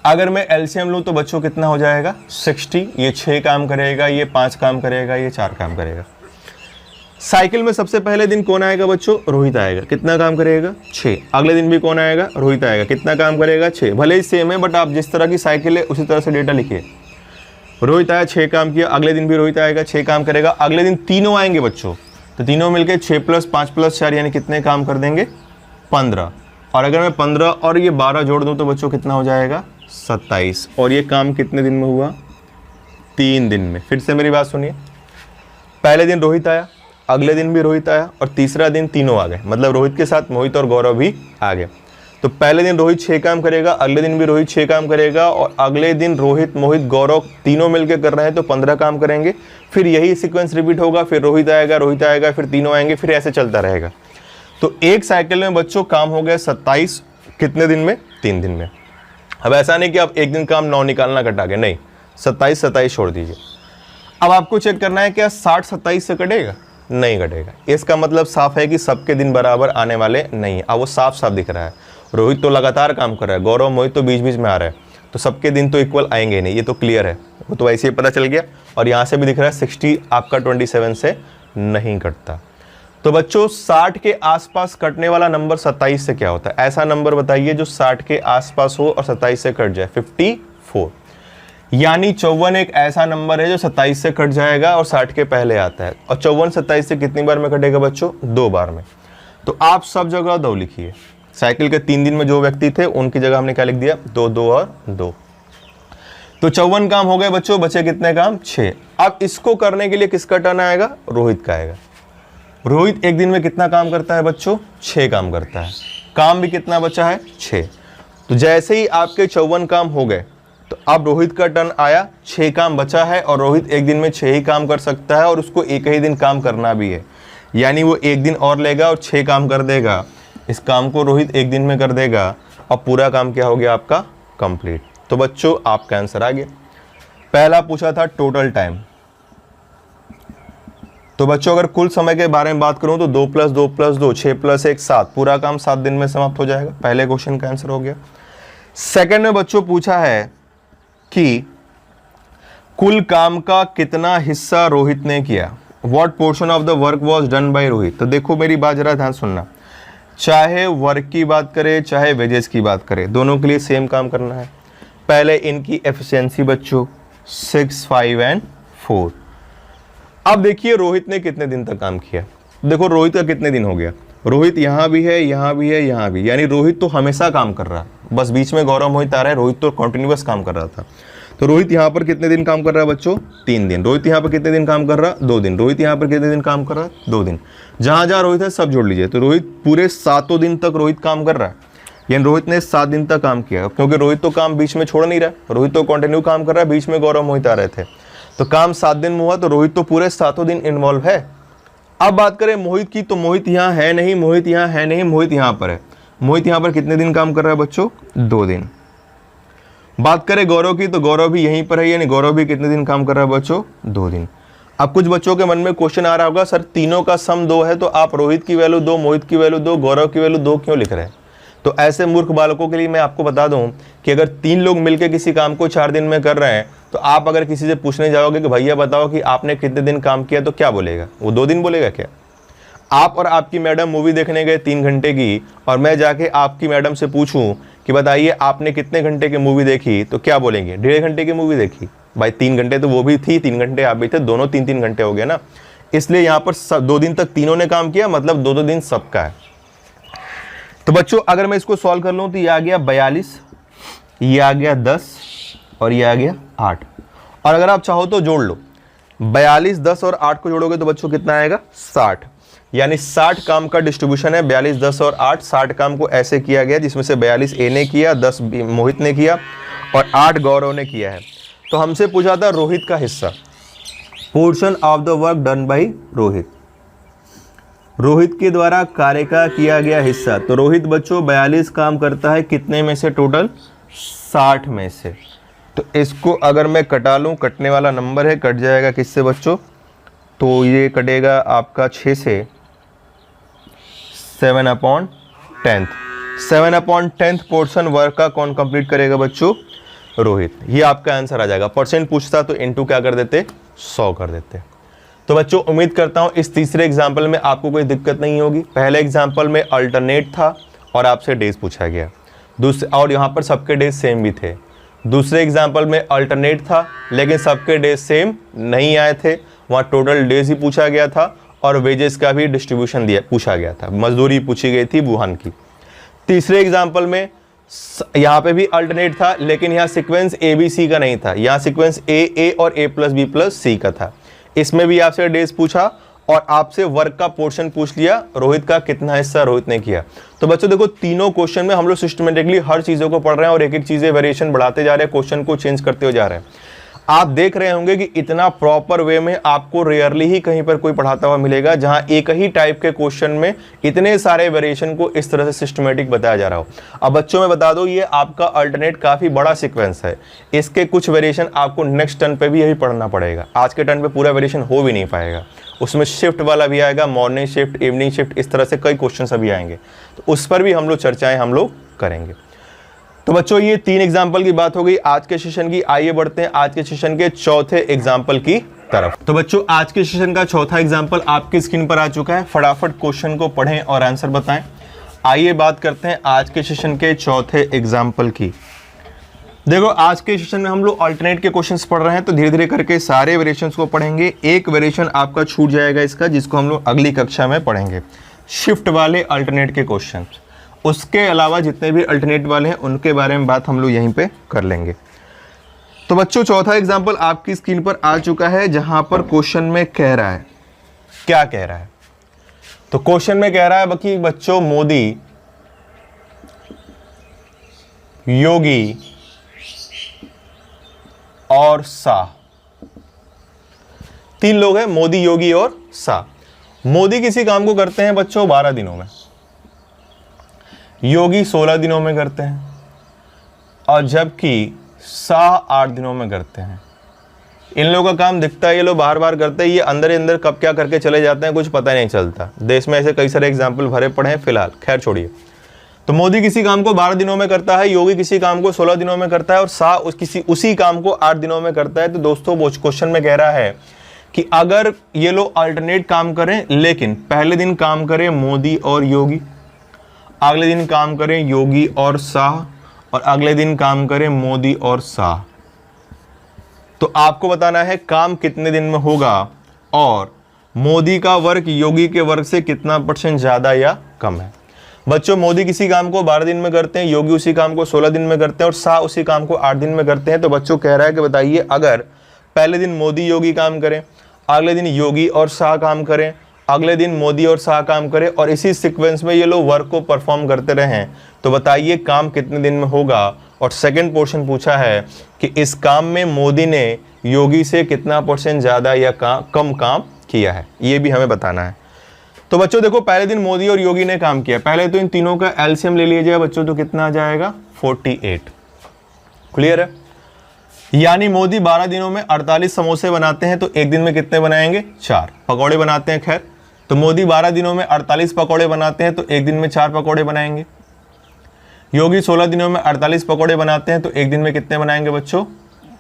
अगर मैं एलसीएम लूं तो बच्चों कितना हो जाएगा 60। ये 6 काम करेगा, ये 5 काम करेगा, ये 4 काम करेगा। साइकिल में सबसे पहले दिन कौन आएगा बच्चों, रोहित आएगा, कितना काम करेगा 6। अगले दिन भी कौन आएगा, रोहित आएगा, कितना काम करेगा 6। भले ही सेम है बट आप जिस तरह की साइकिल है उसी तरह से डेटा लिखिए। रोहित आया, 6 काम किया, अगले दिन भी रोहित आएगा, 6 काम करेगा। अगले दिन तीनों आएंगे बच्चों, तो तीनों मिलके 6 + 5 + 4 यानी कितने काम कर देंगे 15। और अगर मैं 15 और ये 12 जोड़ दूं तो बच्चों कितना हो जाएगा 27। और ये काम कितने दिन में हुआ 3 दिन में। फिर से मेरी बात सुनिए, पहले दिन रोहित आया, अगले दिन भी रोहित आया, और तीसरा दिन तीनों आ गए, मतलब रोहित के साथ मोहित और गौरव भी आ गए। तो पहले दिन रोहित 6 काम करेगा, अगले दिन भी रोहित 6 काम करेगा, और अगले दिन रोहित, मोहित, गौरव तीनों मिलकर कर रहे हैं तो 15 काम करेंगे। फिर यही सीक्वेंस रिपीट होगा, फिर रोहित आएगा, फिर तीनों आएंगे, फिर ऐसे चलता रहेगा। तो एक साइकिल में बच्चों काम हो गया 27, कितने दिन में 3 दिन में। अब ऐसा नहीं कि आप एक दिन काम 9 निकालना कटा के, नहीं, 27 छोड़ दीजिए। अब आपको चेक करना है क्या 60 27 से कटेगा, नहीं कटेगा। इसका मतलब साफ है कि सबके दिन बराबर आने वाले नहीं है। अब वो साफ साफ दिख रहा है, रोहित तो लगातार काम कर रहा है, गौरव मोहित तो बीच बीच में आ रहा है, तो सबके दिन तो इक्वल आएंगे नहीं, ये तो क्लियर है, वो तो वैसे ही पता चल गया। और यहाँ से भी दिख रहा है 60 आपका 27 से नहीं कटता। तो बच्चों 60 के आसपास कटने वाला नंबर 27 से क्या होता है, ऐसा नंबर बताइए जो 60 के आसपास हो और 27 से कट जाए। 54, यानी 54 एक ऐसा नंबर है जो 27 से कट जाएगा और 60 के पहले आता है। और 54 27 से कितनी बार में कटेगा बच्चों, 2 बार में। तो आप सब जगह 2 लिखिए। साइकिल के 3 दिन में जो व्यक्ति थे उनकी जगह हमने क्या लिख दिया, 2 2 और 2। तो 54 काम हो गए बच्चों, बचे कितने काम 6। अब इसको करने के लिए किसका टर्न आएगा, रोहित का आएगा। रोहित एक दिन में कितना काम करता है बच्चों, 6 काम करता है। काम भी कितना बचा है 6। तो जैसे ही आपके 54 काम हो गए तो अब रोहित का टर्न आया, 6 काम बचा है और रोहित एक दिन में 6 ही काम कर सकता है और उसको एक ही दिन काम करना भी है, यानी वो एक दिन और लेगा और 6 काम कर देगा। इस काम को रोहित एक दिन में कर देगा और पूरा काम क्या हो गया आपका कंप्लीट। तो बच्चों आपका आंसर आ गया। पहला पूछा था टोटल टाइम। तो बच्चों अगर कुल समय के बारे में बात करूं तो 2 + 2 + 2 6 + 1 7, पूरा काम 7 दिन में समाप्त हो जाएगा। पहले क्वेश्चन का आंसर हो गया। सेकंड में बच्चों पूछा है कि कुल काम का कितना हिस्सा रोहित ने किया, what portion of the work was done by Rohit. तो देखो मेरी बात जरा ध्यान सुनना, चाहे वर्क की बात करें चाहे वेजेस की बात करें, दोनों के लिए सेम काम करना है। पहले इनकी एफिशिएंसी बच्चों 6, 5 और 4। अब देखिए रोहित ने कितने दिन तक काम किया। देखो रोहित का कितने दिन हो गया, रोहित यहाँ भी है, यहाँ भी है, यहाँ भी, यानी रोहित तो हमेशा काम कर रहा है। बस बीच में गौरव मोहित आ रहा है, रोहित तो कंटिन्यूअस काम कर रहा था। तो रोहित यहाँ पर कितने दिन काम कर रहा है बच्चों, 3 दिन। रोहित यहाँ पर कितने दिन काम कर रहा है, 2 दिन। रोहित यहाँ पर कितने दिन काम कर रहा है, 2 दिन। जहाँ जहाँ रोहित है सब जोड़ लीजिए। तो रोहित पूरे 7 दिन तक रोहित काम कर रहा है, यानी रोहित ने 7 दिन तक काम किया, क्योंकि रोहित तो काम बीच में छोड़ नहीं रहा, रोहित तो कंटिन्यू काम कर रहा है, बीच में गौरव मोहित आ रहे थे। तो काम 7 दिन में हुआ, तो रोहित तो पूरे 7 दिन इन्वॉल्व है। अब बात करें मोहित की, तो मोहित यहाँ है नहीं, मोहित यहाँ है नहीं, मोहित यहाँ पर है। मोहित यहाँ पर कितने दिन काम कर रहा है बच्चों, 2 दिन। बात करें गौरव की, तो गौरव भी यहीं पर है, यानी गौरव भी कितने दिन काम कर रहा है बच्चों, 2 दिन। अब कुछ बच्चों के मन में क्वेश्चन आ रहा होगा, सर तीनों का सम 2 है, तो आप रोहित की वैल्यू 2, मोहित की वैल्यू 2, गौरव की वैल्यू 2 क्यों लिख रहे हैं। तो ऐसे मूर्ख बालकों के लिए मैं आपको बता दूं कि अगर 3 लोग मिलकर किसी काम को 4 दिन में कर रहे हैं, तो आप अगर किसी से पूछने जाओगे कि भैया बताओ कि आपने कितने दिन काम किया, तो क्या बोलेगा, वो 2 दिन बोलेगा क्या। आप और आपकी मैडम मूवी देखने गए 3 घंटे की, और मैं जाके आपकी मैडम से पूछूं कि बताइए आपने कितने घंटे की मूवी देखी, तो क्या बोलेंगे, 1.5 घंटे की मूवी देखी। भाई 3 घंटे तो वो भी थी, 3 घंटे आप भी थे, दोनों 3-3 घंटे हो गए ना। इसलिए यहाँ पर 2 दिन तक तीनों ने काम किया, मतलब 2-2 दिन सबका है। तो बच्चों अगर मैं इसको सॉल्व कर लूँ तो ये आ गया 42, ये आ गया 10 और ये आ गया 8। और अगर आप चाहो तो जोड़ लो, 42, 10 और 8 को जोड़ोगे तो बच्चों कितना आएगा, 60। यानी 60 काम का डिस्ट्रीब्यूशन है, 42, 10 और 8। 60 काम को ऐसे किया गया जिसमें से 42 ए ने किया, 10 मोहित ने किया और 8 गौरव ने किया है। तो हमसे पूछा था रोहित का हिस्सा, portion of the work done by Rohit, Rohit के द्वारा कार्य का किया गया हिस्सा। तो रोहित बच्चों 42 काम करता है, कितने में से, टोटल 60 में से। तो इसको अगर मैं कटा लूँ, कटने वाला नंबर है, कट जाएगा किससे बच्चों, तो ये कटेगा आपका 6 से, 7/10। 7/10 पोर्शन वर्क का कौन कंप्लीट करेगा बच्चों, रोहित। ये आपका आंसर आ जाएगा। परसेंट पूछता तो इनटू क्या कर देते, 100 कर देते। तो बच्चों उम्मीद करता हूं इस तीसरे एग्जाम्पल में आपको कोई दिक्कत नहीं होगी। पहले एग्जाम्पल में अल्टरनेट था और आपसे डेज पूछा गया, दूसरे और यहाँ पर सबके डेज सेम भी थे। दूसरे एग्जाम्पल में अल्टरनेट था लेकिन सबके डेज सेम नहीं आए थे, वहाँ टोटल डेज ही पूछा गया था और वेजेस का भी डिस्ट्रीब्यूशन दिया पूछा गया था, मजदूरी पूछी गई थी वुहान की। तीसरे एग्जाम्पल में यहाँ पे भी अल्टरनेट था लेकिन यहाँ सीक्वेंस ए बी सी का नहीं था, यहाँ सीक्वेंस ए और A + B + C का था। इसमें भी आपसे डेज पूछा और आपसे वर्क का पोर्शन पूछ लिया, रोहित का कितना हिस्सा रोहित ने किया। तो बच्चों देखो तीनों क्वेश्चन में हम लोग सिस्टमेटिकली हर चीज़ों को पढ़ रहे हैं और एक एक चीज़ें वेरिएशन बढ़ाते जा रहे हैं, क्वेश्चन को चेंज करते हुए जा रहे हैं। आप देख रहे होंगे कि इतना प्रॉपर वे में आपको रेयरली ही कहीं पर कोई पढ़ाता हुआ मिलेगा जहां एक ही टाइप के क्वेश्चन में इतने सारे वेरिएशन को इस तरह से सिस्टमेटिक बताया जा रहा हो। अब बच्चों में बता दो ये आपका अल्टरनेट काफ़ी बड़ा सीक्वेंस है, इसके कुछ वेरिएशन आपको नेक्स्ट टर्न पे भी यही पढ़ना पड़ेगा। आज के टर्न पे पूरा वेरिएशन हो भी नहीं पाएगा, उसमें शिफ्ट वाला भी आएगा, मॉर्निंग शिफ्ट, इवनिंग शिफ्ट, इस तरह से कई क्वेश्चन अभी आएंगे, तो उस पर भी हम लोग चर्चाएं हम लोग करेंगे। तो बच्चों ये 3 एग्जाम्पल की बात हो गई आज के सेशन की। आइए बढ़ते हैं आज के सेशन के चौथे एग्जाम्पल की तरफ। तो बच्चों आज के सेशन का चौथा एग्जाम्पल आपकी स्क्रीन पर आ चुका है, फटाफट क्वेश्चन को पढ़ें और आंसर बताएं। आइए बात करते हैं आज के सेशन के चौथे एग्जाम्पल की। देखो आज के सेशन में हम लोग अल्टरनेट के क्वेश्चंस पढ़ रहे हैं, तो धीरे धीरे करके सारे वेरिएशंस को पढ़ेंगे। एक वेरिएशन आपका छूट जाएगा इसका, जिसको हम लोग अगली कक्षा में पढ़ेंगे, शिफ्ट वाले अल्टरनेट के क्वेश्चन। उसके अलावा जितने भी अल्टरनेट वाले हैं उनके बारे में बात हम लोग यहीं पे कर लेंगे। तो बच्चों चौथा एग्जाम्पल आपकी स्क्रीन पर आ चुका है, जहां पर क्वेश्चन में कह रहा है, क्या कह रहा है, तो क्वेश्चन में कह रहा है कि बच्चों मोदी, योगी और शाह, 3 लोग हैं, मोदी, योगी और शाह। मोदी किसी काम को करते हैं बच्चों 12 दिनों में, योगी 16 दिनों में करते हैं और जबकि शाह 8 दिनों में करते हैं। इन लोगों का काम दिखता है, ये लोग बार बार करते हैं, ये अंदर ही अंदर कब क्या करके चले जाते हैं कुछ पता नहीं चलता। देश में ऐसे कई सारे एग्जाम्पल भरे पड़े हैं फिलहाल, खैर छोड़िए। तो मोदी किसी काम को 12 दिनों में करता है, योगी किसी काम को 16 दिनों में करता है और शाह उसी काम को 8 दिनों में करता है। तो दोस्तों वो क्वेश्चन में कह रहा है कि अगर ये लोग अल्टरनेट काम करें, लेकिन पहले दिन काम करें मोदी और योगी, अगले दिन काम करें योगी और शाह, और अगले दिन काम करें मोदी और शाह, तो आपको बताना है काम कितने दिन में होगा और मोदी का वर्क योगी के वर्क से कितना % ज्यादा या कम है। बच्चों मोदी किसी काम को 12 दिन में करते हैं, योगी उसी काम को 16 दिन में करते हैं और शाह उसी काम को 8 दिन में करते हैं। तो बच्चों कह रहा है कि बताइए अगर पहले दिन मोदी योगी काम करें, अगले दिन योगी और शाह काम करें, अगले दिन मोदी और शाह काम करें और इसी सीक्वेंस में ये लोग वर्क को परफॉर्म करते रहें, तो बताइए काम कितने दिन में होगा। और सेकंड पोर्शन पूछा है कि इस काम में मोदी ने योगी से कितना % ज्यादा या कम काम किया है, ये भी हमें बताना है। तो बच्चों देखो पहले दिन मोदी और योगी ने काम किया, पहले तो इन तीनों का एलसीएम ले लीजिएगा बच्चों, तो कितना आ जाएगा 48। क्लियर है? यानी मोदी 12 दिनों में 48 समोसे बनाते हैं, तो एक दिन में कितने बनाएंगे 4। पकौड़े बनाते हैं खैर, तो मोदी 12 दिनों में 48 पकौड़े बनाते हैं, तो एक दिन में 4 पकौड़े बनाएंगे। योगी 16 दिनों में 48 पकौड़े बनाते हैं, तो एक दिन में कितने बनाएंगे बच्चों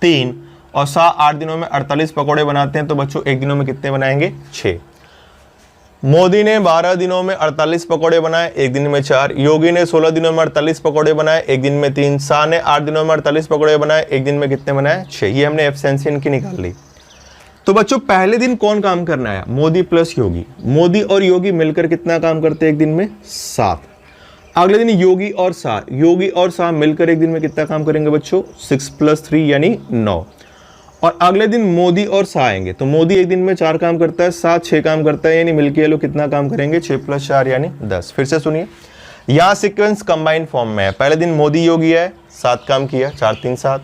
3। और शाह 8 दिनों में 48 पकौड़े बनाते हैं, तो बच्चों एक दिनों में कितने बनाएंगे 6। मोदी ने 12 दिनों में 48 पकौड़े बनाए, एक दिन में 4। योगी ने 16 दिनों में 48 पकौड़े बनाए, एक दिन में 3। शाह ने 8 दिनों में 48 पकौड़े बनाए, एक दिन में कितने बनाए 6। ये हमने एफिशिएंसी इनकी निकाल ली। तो बच्चों पहले दिन कौन काम करना है, मोदी प्लस योगी। मोदी और योगी मिलकर कितना काम करते हैं एक दिन में 7। अगले दिन योगी और शाह मिलकर एक दिन में कितना काम करेंगे बच्चों 6 + 3 यानी 9। और अगले दिन मोदी और शाह आएंगे, तो मोदी एक दिन में 4 काम करता है, शाह 6 काम करता है, यानी मिलके ये लोग कितना काम करेंगे 6 + 4 यानी 10। फिर से सुनिए, यहाँ सीक्वेंस कंबाइंड फॉर्म में है। पहले दिन मोदी योगी है 7 काम किया, 4 3 7।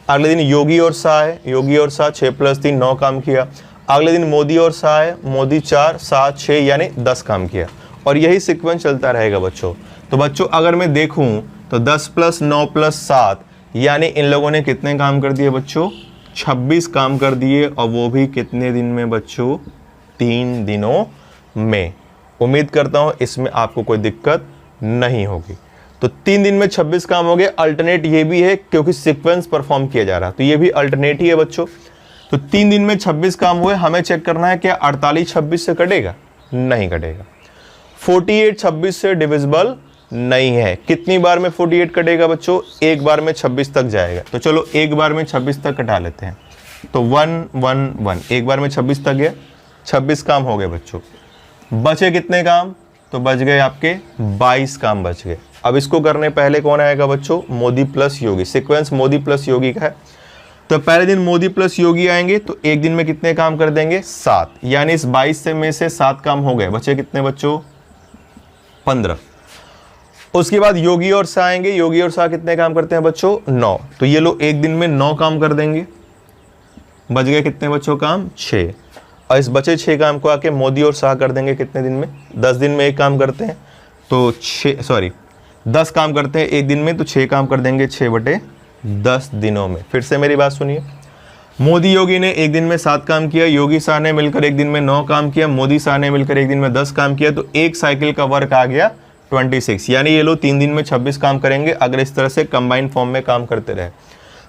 अगले दिन योगी और शाह है, योगी और शाह 6 + 3 9 काम किया। अगले दिन मोदी और शाह है, मोदी 4 शाह 6 यानी 10 काम किया। और यही सीक्वेंस चलता रहेगा बच्चों। तो बच्चों अगर मैं देखूं तो 10 + 9 + 7 यानी इन लोगों ने कितने काम कर दिए बच्चों 26 काम कर दिए, और वो भी कितने दिन में बच्चों 3 दिनों में। उम्मीद करता हूं इसमें आपको कोई दिक्कत नहीं होगी। तो 3 दिन में 26 काम हो गए। अल्टरनेट ये भी है क्योंकि सीक्वेंस परफॉर्म किया जा रहा है, तो ये भी अल्टरनेट ही है बच्चों। तो 3 दिन में 26 काम हुए, हमें चेक करना है क्या 48 26 से कटेगा, नहीं कटेगा। 48 26 से डिविजिबल नहीं है। कितनी बार में 48 कटेगा बच्चों, एक बार में 26 तक जाएगा। तो चलो एक बार में 26 तक कटा लेते हैं। तो 1 1 1 एक बार में 26 तक गया, 26 काम हो गए बच्चों। बचे कितने काम, तो बच गए आपके 22 काम बच गए। अब इसको करने पहले कौन आएगा बच्चों, मोदी प्लस योगी। सीक्वेंस मोदी प्लस योगी का है। तो पहले दिन मोदी प्लस योगी आएंगे, तो एक दिन में कितने काम कर देंगे 7, यानी इस 22 में से 7 काम हो गए। बचे कितने बच्चों 15। उसके बाद योगी और शाह आएंगे, योगी और शाह कितने काम करते हैं बच्चों 9, तो ये लोग एक दिन में 9 काम कर देंगे। बच गए कितने बच्चों काम 6। और इस बचे 6 काम को आके मोदी और शाह कर देंगे कितने दिन में 10 दिन में एक काम करते हैं, तो 10 काम करते हैं एक दिन में, तो 6 काम कर देंगे 6/10 दिनों में। फिर से मेरी बात सुनिए, मोदी योगी ने एक दिन में 7 काम किया, योगी शाह ने मिलकर एक दिन में 9 काम किया, मोदी शाह ने मिलकर एक दिन में 10 काम किया, तो एक साइकिल का वर्क आ गया 26, यानी ये लोग 3 दिन में 26 काम करेंगे अगर इस तरह से कंबाइंड फॉर्म में काम करते रहे।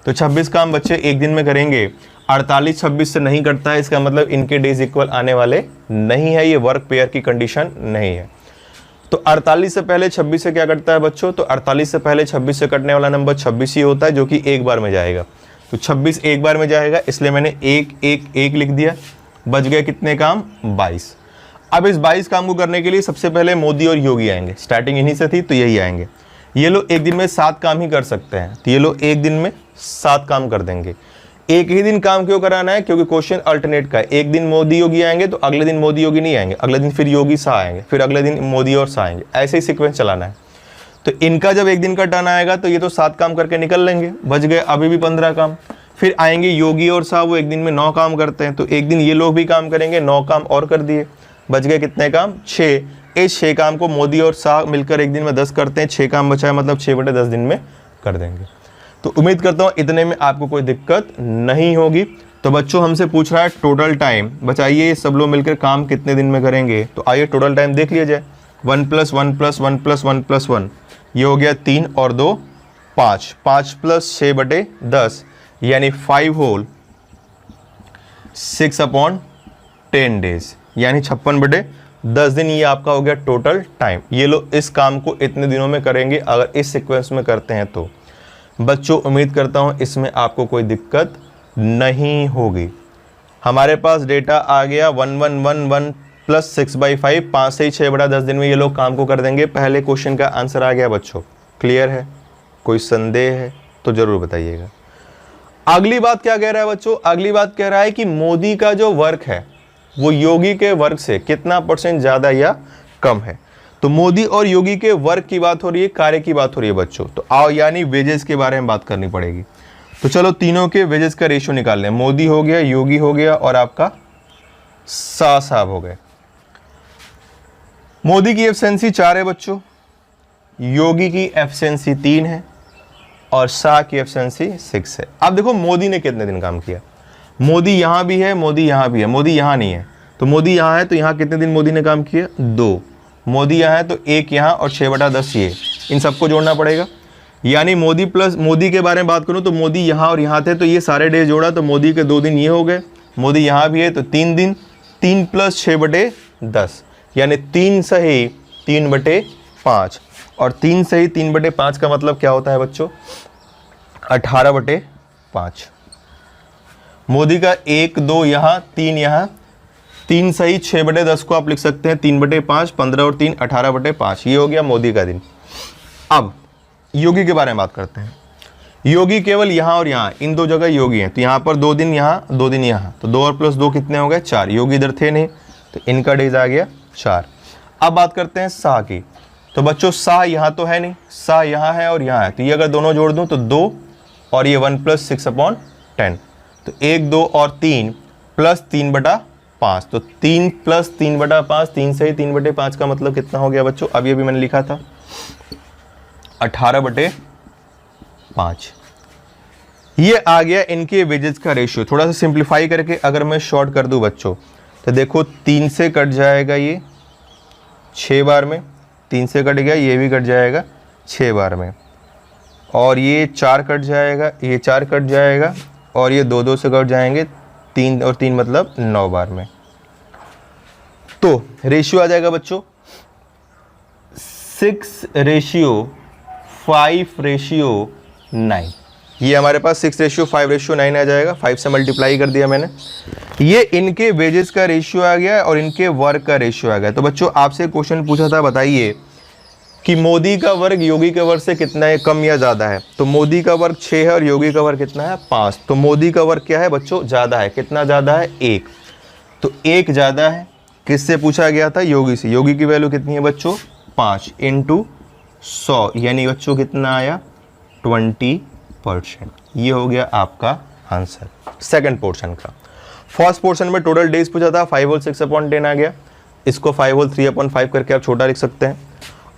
तो 26 काम बच्चे एक दिन में करेंगे। 48 26 से नहीं कटता है, इसका मतलब इनके डेज इक्वल आने वाले नहीं है, ये वर्क पेयर की कंडीशन नहीं है। तो 48 से पहले 26 से क्या कटता है बच्चों, तो 48 से पहले 26 से कटने वाला नंबर 26 ही होता है, जो कि एक बार में जाएगा। तो 26 एक बार में जाएगा, इसलिए मैंने 1 1 1 लिख दिया। बच गए कितने काम 22। अब इस 22 काम को करने के लिए सबसे पहले मोदी और योगी आएंगे, स्टार्टिंग इन्हीं से थी तो यही आएंगे। ये लोग एक दिन में 7 काम ही कर सकते हैं, तो ये लोग एक दिन में 7 काम कर देंगे। एक ही दिन काम क्यों कराना है, क्योंकि क्वेश्चन अल्टरनेट का है। एक दिन मोदी योगी आएंगे तो अगले दिन मोदी योगी नहीं आएंगे, अगले दिन फिर योगी शाह आएंगे, फिर अगले दिन मोदी और शाह आएंगे, ऐसे ही सीक्वेंस चलाना है। तो इनका जब एक दिन का टर्न आएगा तो ये तो 7 काम करके निकल लेंगे, बच गए अभी भी 15 काम। फिर आएंगे योगी और शाह, वो एक दिन में 9 काम करते हैं, तो एक दिन ये लोग भी काम करेंगे, 9 काम और कर दिए। बच गए कितने काम 6। इस 6 काम को मोदी और शाह मिलकर एक दिन में 10 करते हैं, 6 काम बचा है, मतलब 6/10 दिन में कर देंगे। तो उम्मीद करता हूँ इतने में आपको कोई दिक्कत नहीं होगी। तो तो बच्चों हमसे पूछ रहा है टोटल टाइम, बताइए सब लोग मिलकर काम कितने दिन में करेंगे। तो आइए टोटल टाइम देख लिया जाए। 1 + 1 + 1 + 1 + 1, ये हो गया 3 और 2 5, 5 + 6/10 यानी 5 होल 6/10 डेज यानी 56/10 दिन। ये आपका हो गया टोटल टाइम। ये लोग इस काम को इतने दिनों में करेंगे अगर इस सीक्वेंस में करते हैं तो। बच्चों उम्मीद करता हूँ इसमें आपको कोई दिक्कत नहीं होगी। हमारे पास डेटा आ गया 1111 + 6/5, 5 से ही 6/10 दिन में ये लोग काम को कर देंगे। पहले क्वेश्चन का आंसर आ गया बच्चों। क्लियर है? कोई संदेह है तो जरूर बताइएगा। अगली बात क्या कह रहा है बच्चों? अगली बात कह रहा है कि मोदी का जो वर्क है वो योगी के वर्क से कितना % ज्यादा या कम है। तो मोदी और योगी के वर्क की बात हो रही है, कार्य की बात हो रही है बच्चों। तो आओ यानी वेजेस के बारे में बात करनी पड़ेगी। तो चलो तीनों के वेजेस का रेशियो निकाल लें। मोदी हो गया, योगी हो गया और आपका शाह साहब हो गए। मोदी की एफिशिएंसी 4 है बच्चों, योगी की एफिशिएंसी 3 है और शाह की एफिशिएंसी 6 है। अब देखो मोदी ने कितने दिन काम किया। मोदी यहां भी है, मोदी यहां भी है, मोदी यहां नहीं है। तो मोदी यहां है तो यहां कितने दिन मोदी ने काम किया? 2। मोदी यहां है तो 1 यहां और 6/10 ये। इन सबको जोड़ना पड़ेगा। यानी मोदी प्लस मोदी के बारे में बात करूं तो मोदी यहां और यहां थे तो ये सारे डेज जोड़ा तो मोदी के 2 दिन ये हो गए। मोदी यहां भी है तो 3 दिन, 3 + 6/10 यानी 3 सही 3/5 और 3 सही 3/5 का मतलब क्या होता है बच्चों? 18/5। मोदी का 1 2 यहाँ 3 यहाँ, 3 सही 6/10 को आप लिख सकते हैं 3/5, 15 और 3 18/5। ये हो गया मोदी का दिन। अब योगी के बारे में बात करते हैं। योगी केवल यहाँ और यहाँ इन 2 जगह योगी हैं। तो यहाँ पर 2 दिन यहाँ 2 दिन यहाँ, तो 2 और +2 कितने हो गए? 4। योगी इधर थे नहीं तो इनका डेज आ गया 4। अब बात करते हैं शाह की। तो बच्चों शाह यहाँ तो है नहीं, शाह यहाँ है और यहाँ है। तो ये अगर दोनों जोड़ दूँ तो 2 और ये 1 + 6/10 तो 1 2 और 3 + 3/5 तो 3 + 3/5, 3 सही 3/5 का मतलब कितना हो गया बच्चों? अब ये भी मैंने लिखा था 18/5। ये आ गया इनके वेजेस का रेशियो। थोड़ा सा सिंप्लीफाई करके अगर मैं शॉर्ट कर दूं बच्चों तो देखो 3 से कट जाएगा ये 6 बार में, 3 से कट गया, ये भी कट जाएगा 6 बार में और ये 4 कट जाएगा, ये 4 कट जाएगा और ये 2 2 से कट जाएंगे, 3 और 3 मतलब 9 बार में। तो रेशियो आ जाएगा बच्चों 6:5:9। ये हमारे पास 6:5:9 आ जाएगा। 5 से मल्टीप्लाई कर दिया मैंने। ये इनके वेजेस का रेशियो आ गया और इनके वर्क का रेशियो आ गया। तो बच्चों आपसे क्वेश्चन पूछा था, बताइए कि मोदी का वर्क योगी के वर्क से कितना है, कम या ज़्यादा है। तो मोदी का वर्क 6 है और योगी का वर्क कितना है? 5। तो मोदी का वर्क क्या है बच्चों? ज़्यादा है। कितना ज़्यादा है? 1। तो 1 ज़्यादा है। किससे पूछा गया था? योगी से। योगी की वैल्यू कितनी है बच्चों? 5 × 100 यानी बच्चों कितना आया? 20%। ये हो गया आपका आंसर सेकंड पोर्शन का। फर्स्ट पोर्शन में टोटल डेज पूछा था, 5 होल 6/10 आ गया। इसको 5 होल 3/5 करके आप छोटा लिख सकते हैं।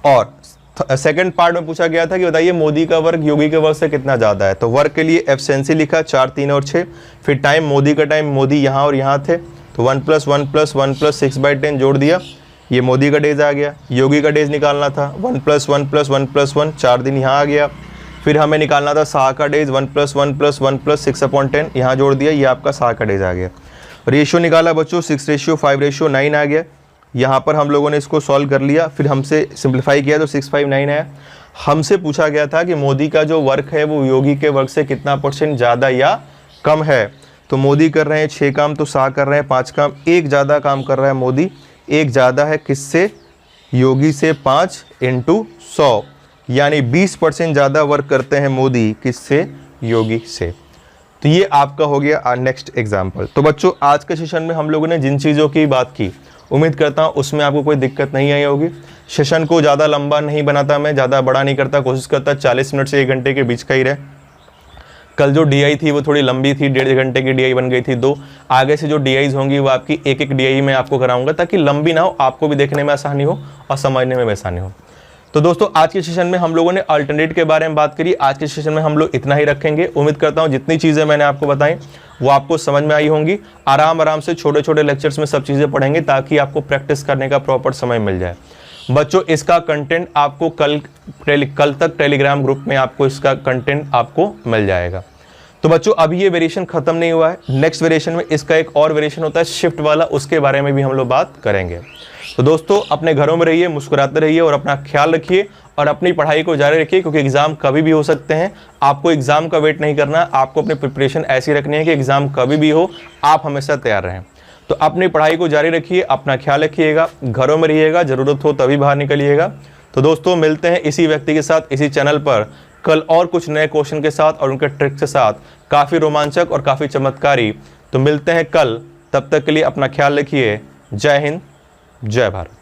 और सेकंड पार्ट में पूछा गया था कि बताइए मोदी का वर्क योगी के वर्क से कितना ज़्यादा है। तो वर्क के लिए एफिशिएंसी लिखा 4 3 और 6। फिर टाइम, मोदी का टाइम, मोदी यहाँ और यहाँ थे तो 1 + 1 + 1 + 6/10 जोड़ दिया, ये मोदी का डेज आ गया। योगी का डेज निकालना था 1 + 1 + 1 + 1, 4 दिन यहाँ आ गया। फिर हमें निकालना था शाह का डेज 1 + 1 + 1 + 6/10, यहाँ जोड़ दिया, ये आपका शाह का डेज आ गया। रेशियो निकाला बच्चों 6:5:9 आ गया। यहाँ पर हम लोगों ने इसको सॉल्व कर लिया, फिर हमसे सिंप्लीफाई किया तो 659 आया। हमसे पूछा गया था कि मोदी का जो वर्क है वो योगी के वर्क से कितना % ज़्यादा या कम है। तो मोदी कर रहे हैं 6 काम तो शाह कर रहे हैं 5 काम। एक ज़्यादा काम कर रहा है मोदी, एक ज़्यादा है किससे? योगी से। 5 × 100 यानी 20% ज़्यादा वर्क करते हैं मोदी किससे? योगी से। तो ये आपका हो गया नेक्स्ट एग्जाम्पल। तो बच्चों आज के सेशन में हम लोगों ने जिन चीज़ों की बात की, उम्मीद करता हूँ उसमें आपको कोई दिक्कत नहीं आई होगी। सेशन को ज़्यादा लंबा नहीं बनाता मैं, ज़्यादा बड़ा नहीं करता, कोशिश करता 40 मिनट से 1 घंटे के बीच का ही रहे। कल जो DI थी वो थोड़ी लंबी थी, 1.5 घंटे की DI बन गई थी 2। आगे से जो DIs होंगी वो आपकी एक DI में आपको कराऊंगा ताकि लंबी ना हो, आपको भी देखने में आसानी हो और समझने में भी आसानी हो। तो दोस्तों आज के सेशन में हम लोगों ने अल्टरनेट के बारे में बात करी। आज के सेशन में हम लोग इतना ही रखेंगे। उम्मीद करता हूँ जितनी चीज़ें मैंने आपको बताई वो आपको समझ में आई होंगी। आराम आराम से छोटे छोटे लेक्चर्स में सब चीज़ें पढ़ेंगे ताकि आपको प्रैक्टिस करने का प्रॉपर समय मिल जाए। बच्चों इसका कंटेंट आपको कल तक टेलीग्राम ग्रुप में आपको इसका कंटेंट आपको मिल जाएगा। तो बच्चों अभी ये वेरिएशन खत्म नहीं हुआ है, नेक्स्ट वेरिएशन में इसका एक और वेरिएशन होता है शिफ्ट वाला, उसके बारे में भी हम लोग बात करेंगे। तो दोस्तों अपने घरों में रहिए, मुस्कुराते रहिए और अपना ख्याल रखिए और अपनी पढ़ाई को जारी रखिए, क्योंकि एग्जाम कभी भी हो सकते हैं। आपको एग्जाम का वेट नहीं करना, आपको अपनी प्रिपरेशन ऐसी रखनी है कि एग्जाम कभी भी हो आप हमेशा तैयार रहें। तो अपनी पढ़ाई को जारी रखिए, अपना ख्याल रखिएगा, घरों में रहिएगा, ज़रूरत हो तभी बाहर निकलिएगा। तो दोस्तों मिलते हैं इसी व्यक्ति के साथ इसी चैनल पर कल और कुछ नए क्वेश्चन के साथ और उनके ट्रिक के साथ, काफ़ी रोमांचक और काफ़ी चमत्कारी। तो मिलते हैं कल, तब तक के लिए अपना ख्याल रखिए। जय हिंद, जय भारत।